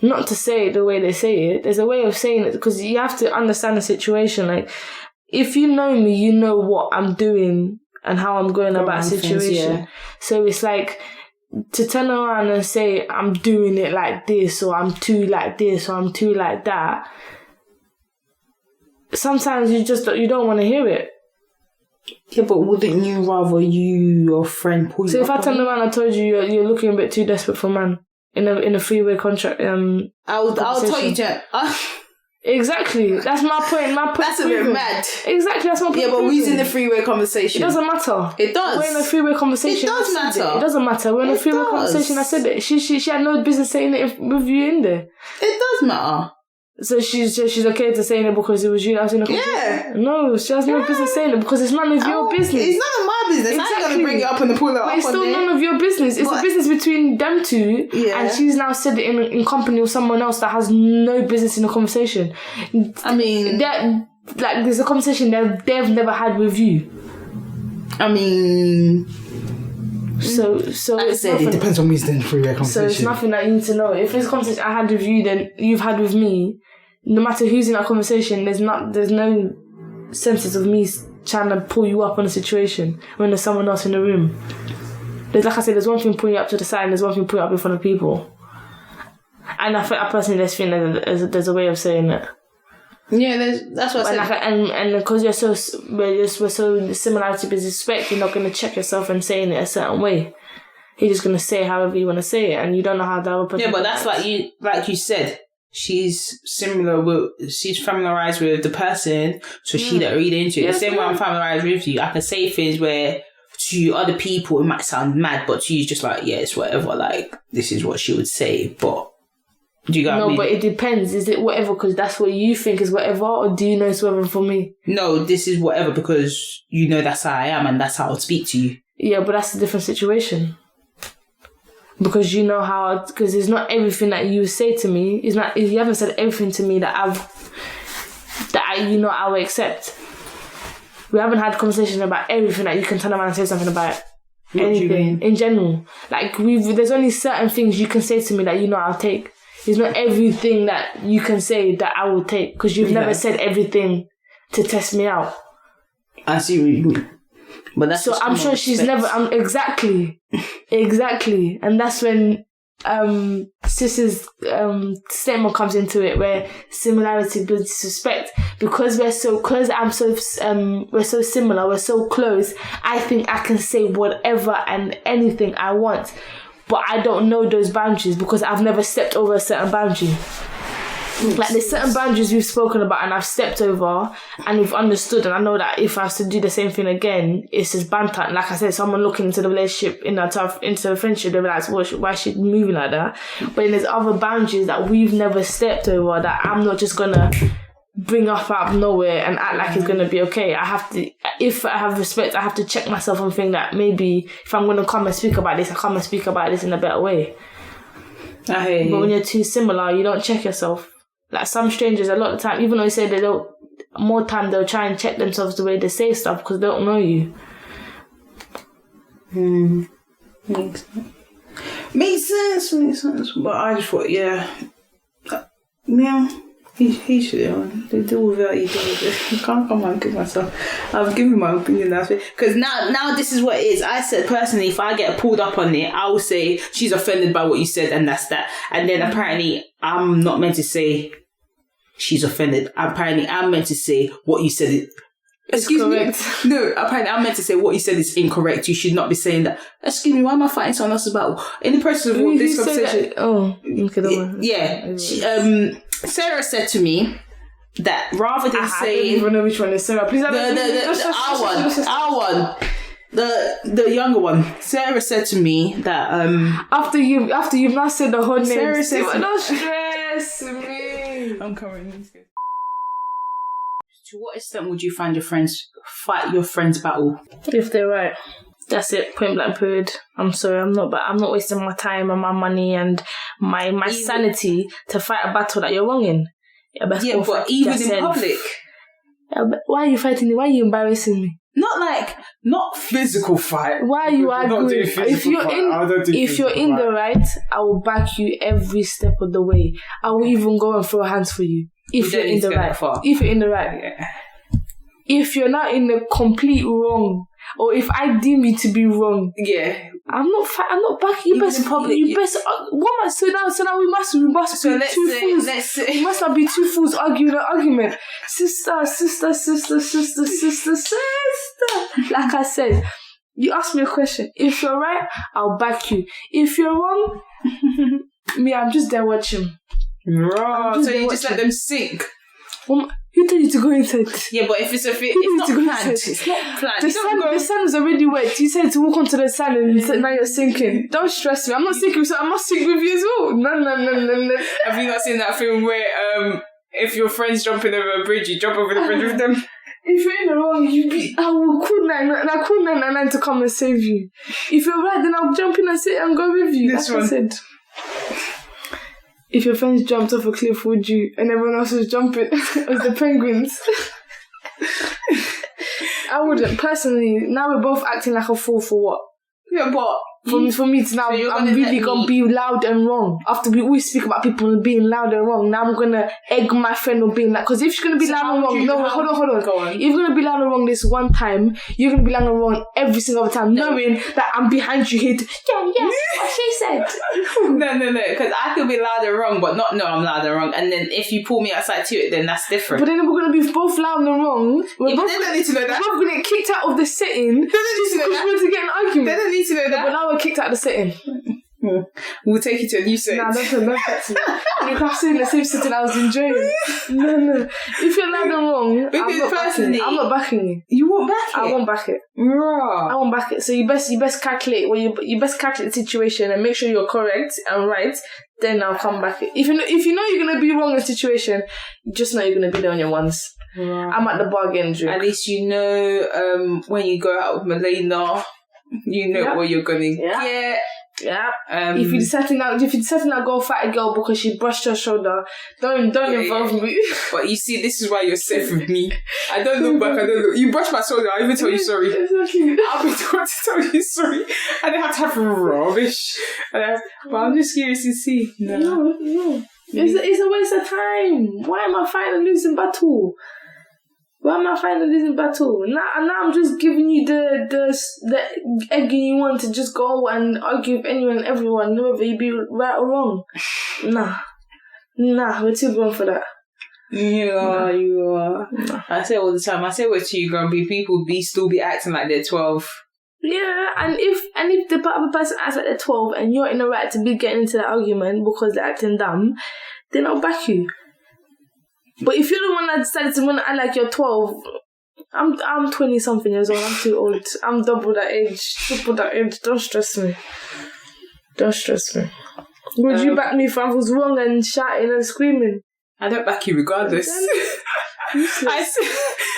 A: Not to say it the way they say it. There's a way of saying it, because you have to understand the situation. Like, if you know me, you know what I'm doing and how I'm going about a situation. Things, So it's like, to turn around and say, I'm doing it like this, or I'm too like this, or I'm too like that... Sometimes you don't want to hear it.
B: Yeah, but wouldn't you rather your friend pull you up?
A: So if I turned around and told you you're looking a bit too desperate for man in a freeway contract,
B: I'll tell you, Jen.
A: Exactly. That's my point.
B: That's a bit mad.
A: Exactly. That's my point.
B: Yeah, but we're in the freeway conversation.
A: It doesn't matter.
B: It does.
A: We're in a freeway conversation.
B: It does matter.
A: It doesn't matter. We're in a freeway conversation. I said it. She had no business saying it with you in there.
B: It does matter.
A: So she's okay to saying it because it was you that was in the conversation?
B: Yeah.
A: No, she has no business saying it because it's none of your business.
B: It's none of my business. Exactly. I ain't going to bring it up and pull it up.
A: But it's still none of your business. It's a business between them two. Yeah. And she's now said it in company with someone else that has no business in the conversation.
B: I mean...
A: there's a conversation that they've never had with you.
B: I mean...
A: So
B: like I said, it depends on who's in the freeway conversation.
A: So it's nothing that you need to know. If it's a conversation I had with you, then you've had with me, no matter who's in that conversation, there's no sense of me trying to pull you up on a situation when there's someone else in the room. Like I said, there's one thing pulling you up to the side and there's one thing pulling you up in front of people. And I personally just think that there's a way of saying it.
B: Yeah, that's what I said.
A: And because we're so similarity with respect, you're not going to check yourself and saying it a certain way. You're just going to say however you want to say it, and you don't know how the other person...
B: Yeah, but that's like you said, she's familiarised with the person, so she don't read into it. The same way I'm familiarised with you, I can say things where to other people it might sound mad, but to you it's just like, yeah, it's whatever, like, this is what she would say, but... Do you get what I mean?
A: But it depends. Is it whatever because that's what you think is whatever, or do you know it's whatever for me?
B: No, this is whatever because you know that's how I am and that's how I'll speak to you.
A: Yeah, but that's a different situation. Because you know how... Because it's not everything that you say to me. It's not... You haven't said everything to me that I will accept. We haven't had conversation about everything that you can turn around and say something about.
B: What anything. Do you mean?
A: In general. Like, there's only certain things you can say to me that I'll take. It's not everything that you can say that I will take because you've never said everything to test me out.
B: I see what you mean. But that's
A: so I'm sure she's never... exactly. And that's when Sis's statement comes into it, where similarity builds respect. Because we're so similar, we're so close, I think I can say whatever and anything I want. But I don't know those boundaries because I've never stepped over a certain boundary. Like, there's certain boundaries we've spoken about and I've stepped over and we've understood, and I know that if I was to do the same thing again, it's just banter. And like I said, someone looking into the relationship, into the friendship, they'll be like, why is she moving like that? But then there's other boundaries that we've never stepped over that I'm not just gonna bring up out of nowhere and act like it's gonna be okay. I have to, if I have respect, I have to check myself and think that maybe if I'm gonna come and speak about this, I come and speak about this in a better way.
B: I hear you.
A: But when you're too similar, you don't check yourself. Like, some strangers, a lot of the time, even though they say they don't, more time they'll try and check themselves the way they say stuff because they don't know you.
B: Makes sense. But I just thought, yeah, he should. They do without you. I can't come and give myself. I've given my opinion now. Because now this is what it is. I said personally, if I get pulled up on it, I will say she's offended by what you said, and that's that. And then apparently I'm not meant to say she's offended. Apparently I'm meant to say what you said. Excuse me. No, apparently I'm meant to say what you said is incorrect. You should not be saying that. Excuse me, why am I fighting someone else about? In the process of this conversation.
A: Oh, okay.
B: Yeah. Sarah said to me, that rather than
A: I don't
B: saying
A: even know which one is Sarah. Please,
B: our one, the younger one, Sarah said to me that
A: after you've not said the whole name,
B: Sarah said
A: don't stress me.
B: I'm coming. To what extent would you find your friends fight your friend's battle?
A: If they're right. That's it, point blank period. I'm sorry, I'm not wasting my time and my money and my sanity to fight a battle that you're wrong in.
B: But even in public.
A: Why are you fighting me? Why are you embarrassing me?
B: Not physical fight.
A: Why are you arguing? If you're in the right, I will back you every step of the way. I will even go and throw hands for you. If you're in the right. If you're in the right.
B: Yeah.
A: If you're not in the complete wrong, or if I deem you to be wrong, I'm not backing you. Best public. So now we must be two fools. We must not be two fools arguing an argument. Sister. Like I said, you asked me a question. If you're right, I'll back you. If you're wrong, me, I'm just there watching.
B: Right. So you just let them sink.
A: Who told you to go inside?
B: Yeah, but if it's not planned. It's not planned.
A: The sun is already wet. You said to walk onto the sand and now you're sinking. Don't stress me. I'm not sinking, so I must sink with you as well. No.
B: Have you not seen that film where if your friends jumping over a bridge, you jump over the bridge with them?
A: If you're in the wrong, I will call 999 to come and save you. If you're right, then I'll jump in and sit and go with you. That's what I said. If your friends jumped off a cliff, would you? And everyone else was jumping as the penguins. I wouldn't. Personally, now we're both acting like a fool for what?
B: Yeah, but...
A: For me to now, I'm really going to be loud and wrong. After we always speak about people being loud and wrong, now I'm going to egg my friend on being like... Because if she's going to be loud and wrong... No, hold on.
B: Go on.
A: If you're going to be loud and wrong this one time, you're going to be loud and wrong every single other time, knowing that I'm behind you here to... Yeah, what she said.
B: No. Because I could be loud and wrong, but not know I'm loud and wrong. And then if you pull me outside to it, then that's different.
A: But then we're going to be both loud and wrong.
B: They don't need to know that.
A: We're both going to get kicked out of the sitting. They don't need to know that. We're to get an argument.
B: They don't need to know that.
A: But now we're kicked out of the sitting.
B: We'll take you to a new set.
A: Nah, don't touch me. You can't sit in the same sitting I was enjoying. No. If you're loud and wrong, I'm not backing you.
B: You won't back it?
A: I won't back it.
B: Right.
A: I won't back it. So you best calculate you best calculate the situation and make sure you're correct and right. Then I'll come back it. If you know you're gonna be wrong in a situation, just know you're gonna be there on your ones. Right. I'm at the bargain drink.
B: At least you know when you go out with Milene, you know what you're gonna get.
A: Yeah. If you decide to now go fight a girl because she brushed your shoulder, don't involve me.
B: But you see, this is why you're safe with me. I don't look back. You brush my shoulder. I'll even tell you sorry.
A: Exactly.
B: I'll be the one to tell you sorry. I don't have to have rubbish. But I'm just curious to see.
A: No. It's a waste of time. Why am I fighting a losing battle? Now I'm just giving you the egging you want to just go and argue with anyone and everyone, whether you be right or wrong. Nah, we're too grown for that.
B: You are. Nah. I say all the time. I say we're too grumpy. People still be acting like they're 12.
A: Yeah, and if the other person acts like they're 12 and you're in the right to be getting into that argument because they're acting dumb, then I'll back you. But if you're the one that decided to want to act like you're 12, I'm 20 something years old. I'm too old. I'm double that age. Don't stress me. Would you back me if I was wrong and shouting and screaming?
B: I don't back you regardless.
A: Why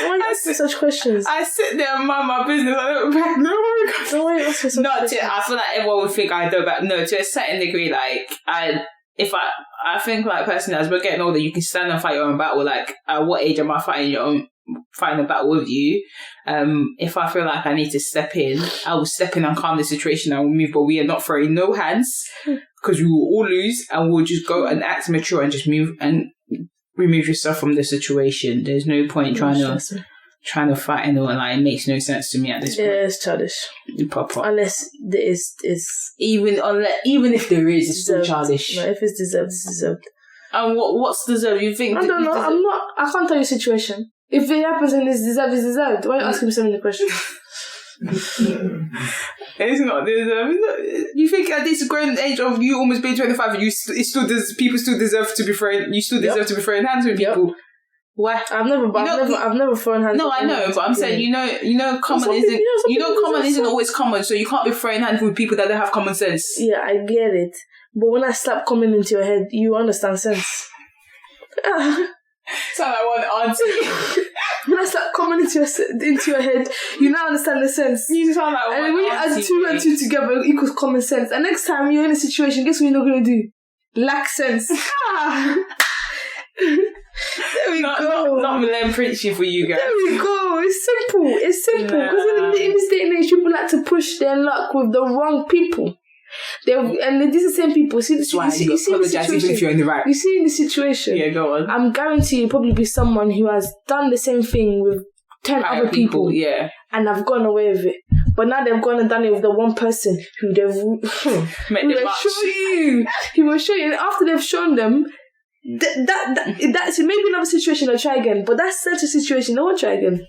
A: you asking such questions?
B: I sit there and mind my business. I don't back no one.
A: Don't worry, asking such questions.
B: I feel like everyone would think I don't back. No, to a certain degree, like I think like personally, as we're getting older, you can stand and fight your own battle. Like, at what age am I fighting a battle with you? If I feel like I need to step in, I will step in and calm the situation. I will move, but we are not throwing no hands because we will all lose, and we'll just go and act mature and just move and remove yourself from the situation. There's no point trying to fight anyone. Like, it makes no sense to me at this point.
A: Yeah, it's childish.
B: Proper.
A: Unless there is
B: even if there is, it's still childish.
A: No, if it's deserved, it's deserved.
B: And what's deserved? You think?
A: I don't know. I can't tell you the situation. If it happens and it's deserved, it's deserved. Why are you asking me so many questions?
B: It's not deserved. You think at this grown age of you almost being 25, people still deserve to be throwing. You still deserve to be throwing hands with people. Why?
A: I've never thrown hands.
B: No, I know, but I'm saying, common isn't always common, so you can't be throwing hands with people that don't have common sense.
A: Yeah, I get it. But when I slap common into your head, you understand sense.
B: Sound like one auntie.
A: When I slap common into your head, you now understand the sense.
B: You sound like one auntie.
A: And when you add two and two together, it equals common sense. And next time you're in a situation, guess what you're not going to do? Lack sense. There we go.
B: Not Milene preaching for you guys.
A: There we go. It's simple. Because in this day and age, people like to push their luck with the wrong people. And these are the same people. See,
B: That's why you apologize even if you're in the right.
A: You see in the situation.
B: Yeah, go on.
A: I'm guaranteeing you'll probably be someone who has done the same thing with 10 other people.
B: Yeah.
A: And have gone away with it. But now they've gone and done it with the one person who they've He will show you. And after they've shown them, that's maybe another situation they'll try again. But that's such a situation they won't try again.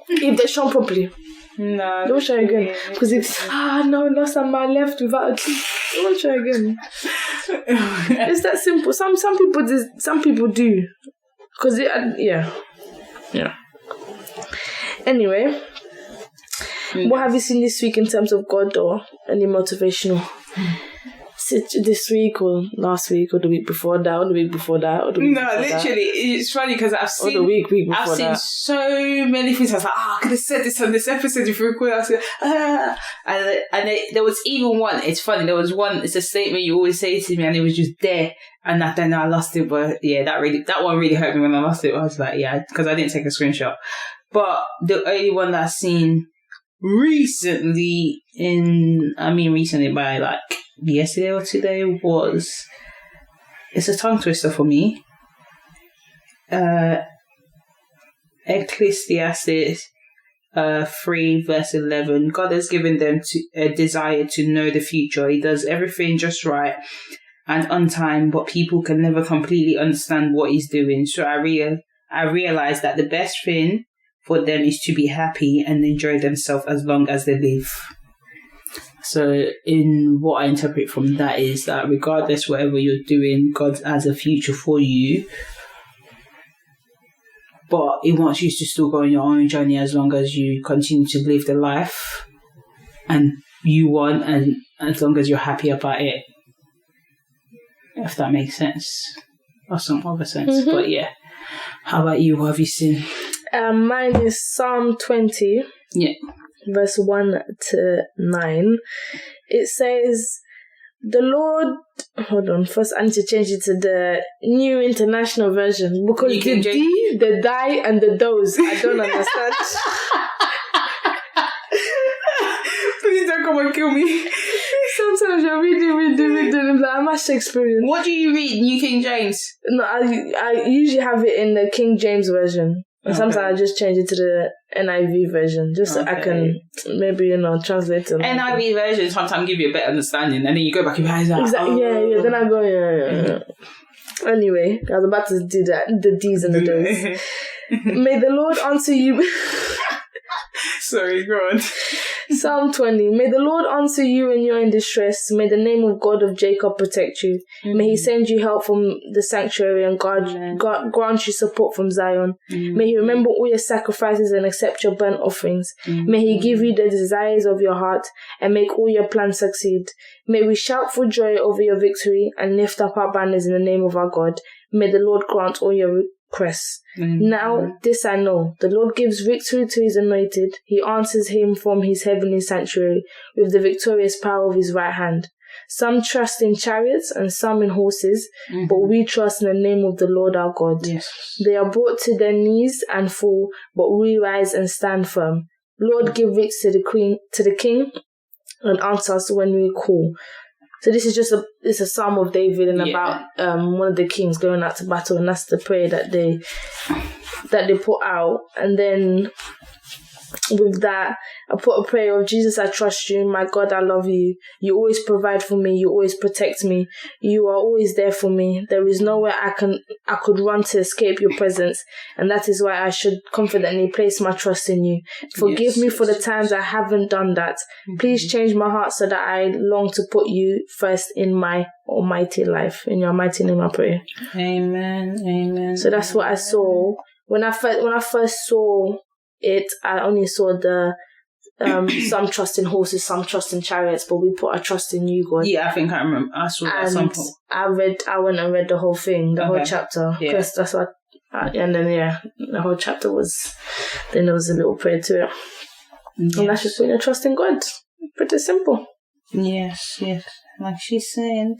A: If they're shown properly.
B: No.
A: They won't try again. Because it's, last time I left without a key. They won't try again. It's that simple. Some people do. Because yeah. Anyway, what have you seen this week in terms of God or any motivational? This week or last week or the week before that or the week before that or the week before
B: literally
A: that.
B: It's funny because I've seen
A: or the week before
B: I've seen
A: that.
B: so many things. I was like, I could have said this on this episode if you recall. I was like, there was even one. It's funny. There was one. It's a statement you always say to me, and it was just there. And then I lost it. But yeah, that one really hurt me when I lost it. I was like, yeah, because I didn't take a screenshot. But the only one that I've seen recently by like yesterday or today was, it's a tongue twister for me. Ecclesiastes 3 verse 11. God has given them a desire to know the future. He does everything just right and on time, but people can never completely understand what he's doing. So I realized that the best thing for them is to be happy and enjoy themselves as long as they live. So in what I interpret from that is that regardless whatever you're doing, God has a future for you. But he wants you to still go on your own journey as long as you continue to live the life and you want, and as long as you're happy about it. If that makes sense. Or some other sense. Mm-hmm. But yeah. How about you? What have you seen?
A: Mine is Psalm 20.
B: Yeah.
A: Verse 1 to 9. It says, the Lord... Hold on. First, I need to change it to the New International Version. Because the D, the die, and the those, I don't understand.
B: Please don't come and kill me.
A: Sometimes you're reading, and like, I'm a Shakespearean.
B: What do you read? New King James?
A: No, I usually have it in the King James Version. And sometimes I just change it to the NIV version, just so I can maybe, translate it.
B: NIV version sometimes give you a better understanding, and then you go back and you're like,
A: exactly. Yeah. Then I go, yeah. Anyway, I was about to do that, the D's and the D's. May the Lord answer you.
B: Sorry, go on.
A: Psalm 20. May the Lord answer you when you're in distress. May the name of God of Jacob protect you. Mm-hmm. May he send you help from the sanctuary and grant you support from Zion. Mm-hmm. May he remember all your sacrifices and accept your burnt offerings. Mm-hmm. May he give you the desires of your heart and make all your plans succeed. May we shout for joy over your victory and lift up our banners in the name of our God. May the Lord grant all your requests. Mm-hmm. Now, this I know, the Lord gives victory to his anointed. He answers him from his heavenly sanctuary with the victorious power of his right hand. Some trust in chariots and some in horses, but we trust in the name of the Lord our God.
B: Yes.
A: They are brought to their knees and fall, but we rise and stand firm. Lord, give victory to the king, and answer us when we call. So this is just a psalm of David and about one of the kings going out to battle, and that's the prayer that they put out. And then with that, I put a prayer of, Jesus, I trust you. My God, I love you. You always provide for me. You always protect me. You are always there for me. There is nowhere I could run to escape your presence. And that is why I should confidently place my trust in you. Forgive me for the times I haven't done that. Please change my heart so that I long to put you first in my almighty life. In your mighty name I pray.
B: Amen. Amen.
A: So that's what I saw when I first saw it, I only saw the some trust in horses, some trust in chariots, but we put our trust in you, God.
B: Yeah, I think I remember. I saw that at some point.
A: I went and read the whole thing, the whole chapter, because that's what. And then the whole chapter was. Then there was a little prayer to it, and that's just putting your trust in God. Pretty simple.
B: Yes, like she's saying.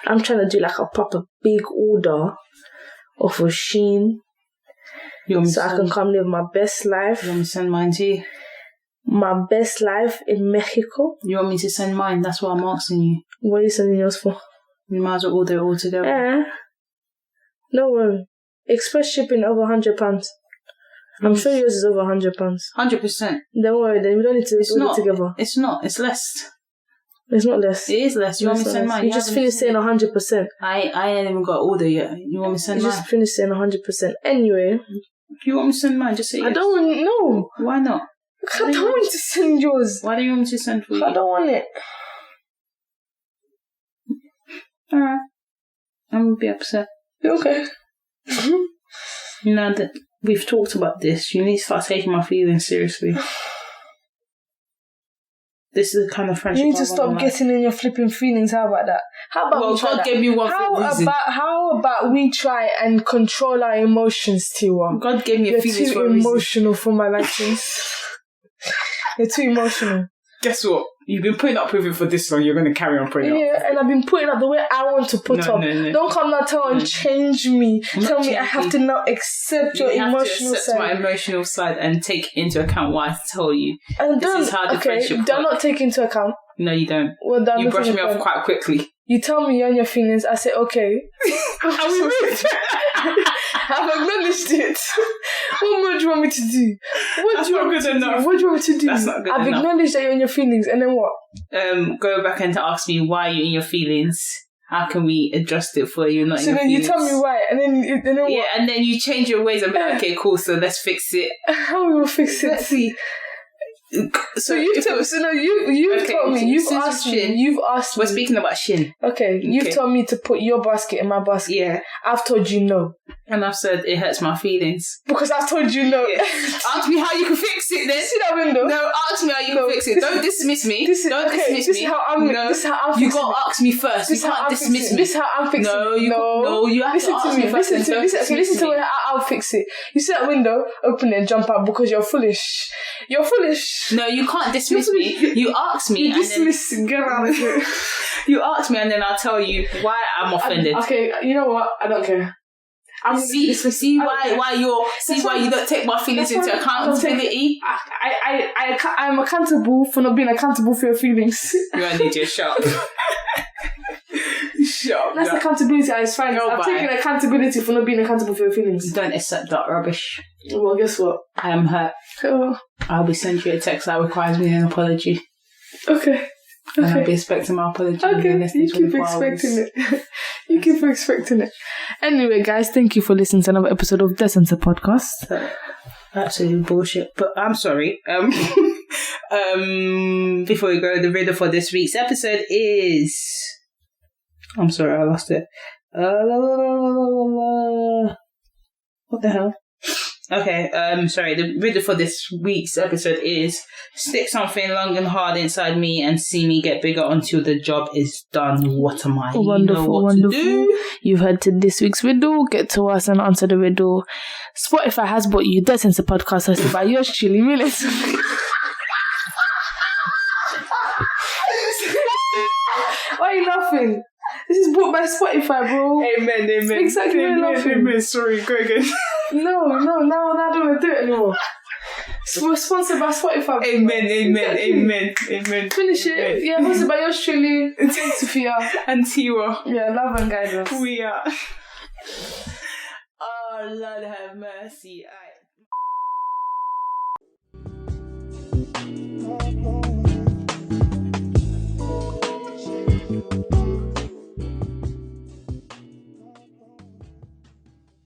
A: I'm trying to do like a proper big order of a Shein. So I can come live my best life.
B: You want me to send mine to you?
A: My best life in Mexico.
B: You want me to send mine? That's what I'm asking you.
A: What are you sending yours for?
B: We might as well order it all together.
A: Yeah. No worry. Express shipping over £100. I'm sure yours is over £100.
B: 100%.
A: Don't worry, then we don't need to order it together.
B: It's not. It's less.
A: It's not less.
B: It is less. You want me to send mine?
A: You just finished saying 100%.
B: I ain't even got to order yet. You want me to send mine?
A: You just finished saying 100%. Anyway.
B: You want me to send mine? Just say yes.
A: I don't want... No.
B: Why not?
A: I don't want to send yours.
B: Why do you want me to send for you?
A: I don't want it.
B: Alright. I'm going to be upset.
A: Okay.
B: Now that we've talked about this, you need to start taking my feelings seriously. This is the kind of friendship
A: you need to stop getting in your flipping feelings. How about that? How about we try
B: God
A: that?
B: gave me one reason.
A: How about we try and control our emotions, Tiwa?
B: God gave me a feelings for a reason.
A: You're too emotional for my license. You're too emotional.
B: Guess what? You've been putting up with it for this long. You're going to carry on putting up.
A: Yeah, and I've been putting up the way I want to put up. No. Don't come now tell and change me. Tell me I have to now accept your emotional side.
B: Accept my emotional side and take into account what I tell you.
A: And
B: this is how the friendship
A: do not take into account.
B: No, you don't.
A: Well,
B: you brush me off quite quickly.
A: You tell me you're on your feelings. I say, okay.
B: And we moved.
A: I've acknowledged it. What more do you want me to do?
B: That's not good enough.
A: What do you want me to do?
B: That's not good enough.
A: I've acknowledged that you're in your feelings, and then what?
B: Go back and ask me why you're in your feelings. How can we adjust it for you? Not
A: so
B: in your
A: then
B: feelings?
A: You tell me why, and then what?
B: Yeah, and then you change your ways and be like, okay, cool. So let's fix it.
A: How we will fix it?
B: Let's see.
A: So you've told me. You've asked me.
B: We're speaking about Shin.
A: Okay, you've told me to put your basket in my basket.
B: Yeah.
A: I've told you no.
B: And I've said it hurts my feelings.
A: Because I've told you no.
B: Yeah. Ask me how you can fix it then.
A: See that window?
B: No, ask me how you can fix it. Don't dismiss me. This is how I'm fixing it. You got to ask me first. You can't dismiss me.
A: This is how I'm fixing it.
B: No, you have to ask me first.
A: Listen to me. I'll fix it. You see that window? Open it and jump out because you're foolish. You're foolish.
B: No, you can't dismiss me. You ask me.
A: Get out of here.
B: You ask me and then I'll tell you why I'm offended.
A: Okay, you know what? I don't care.
B: See why you don't take my feelings into accountability.
A: I'm accountable for not being accountable for your feelings.
B: You're an idiot. Shut up.
A: That's accountability. It's fine. I'm taking accountability for not being accountable for your feelings.
B: Don't accept that rubbish.
A: Well, guess what?
B: I am hurt.
A: Oh.
B: I'll be sending you a text that requires me an apology.
A: Okay.
B: And I'll be expecting my apology.
A: Okay, you keep expecting it. You keep expecting it. Anyway, guys, thank you for listening to another episode of the Censored podcast.
B: Absolutely bullshit. But I'm sorry. Before we go, the riddle for this week's episode is... I'm sorry, I lost it. What the hell? Okay, sorry, the riddle for this week's episode is: stick something long and hard inside me and see me get bigger until the job is done. What am I?
A: Wonderful.
B: To do?
A: You've heard to this week's riddle. Get to us and answer the riddle. Spotify has bought you the Censored podcast hosted by yours truly, Milene. Why are you laughing? This is bought by Spotify, bro.
B: Amen.
A: Exactly.
B: Amen. Sorry, go again.
A: No, I don't want to do it anymore. We're sponsored by Spotify.
B: Amen.
A: Finish it. Yeah, hosted by yours truly, Sophia
B: and Tiwa.
A: Yeah, love and guidance.
B: We are. Oh, Lord have mercy.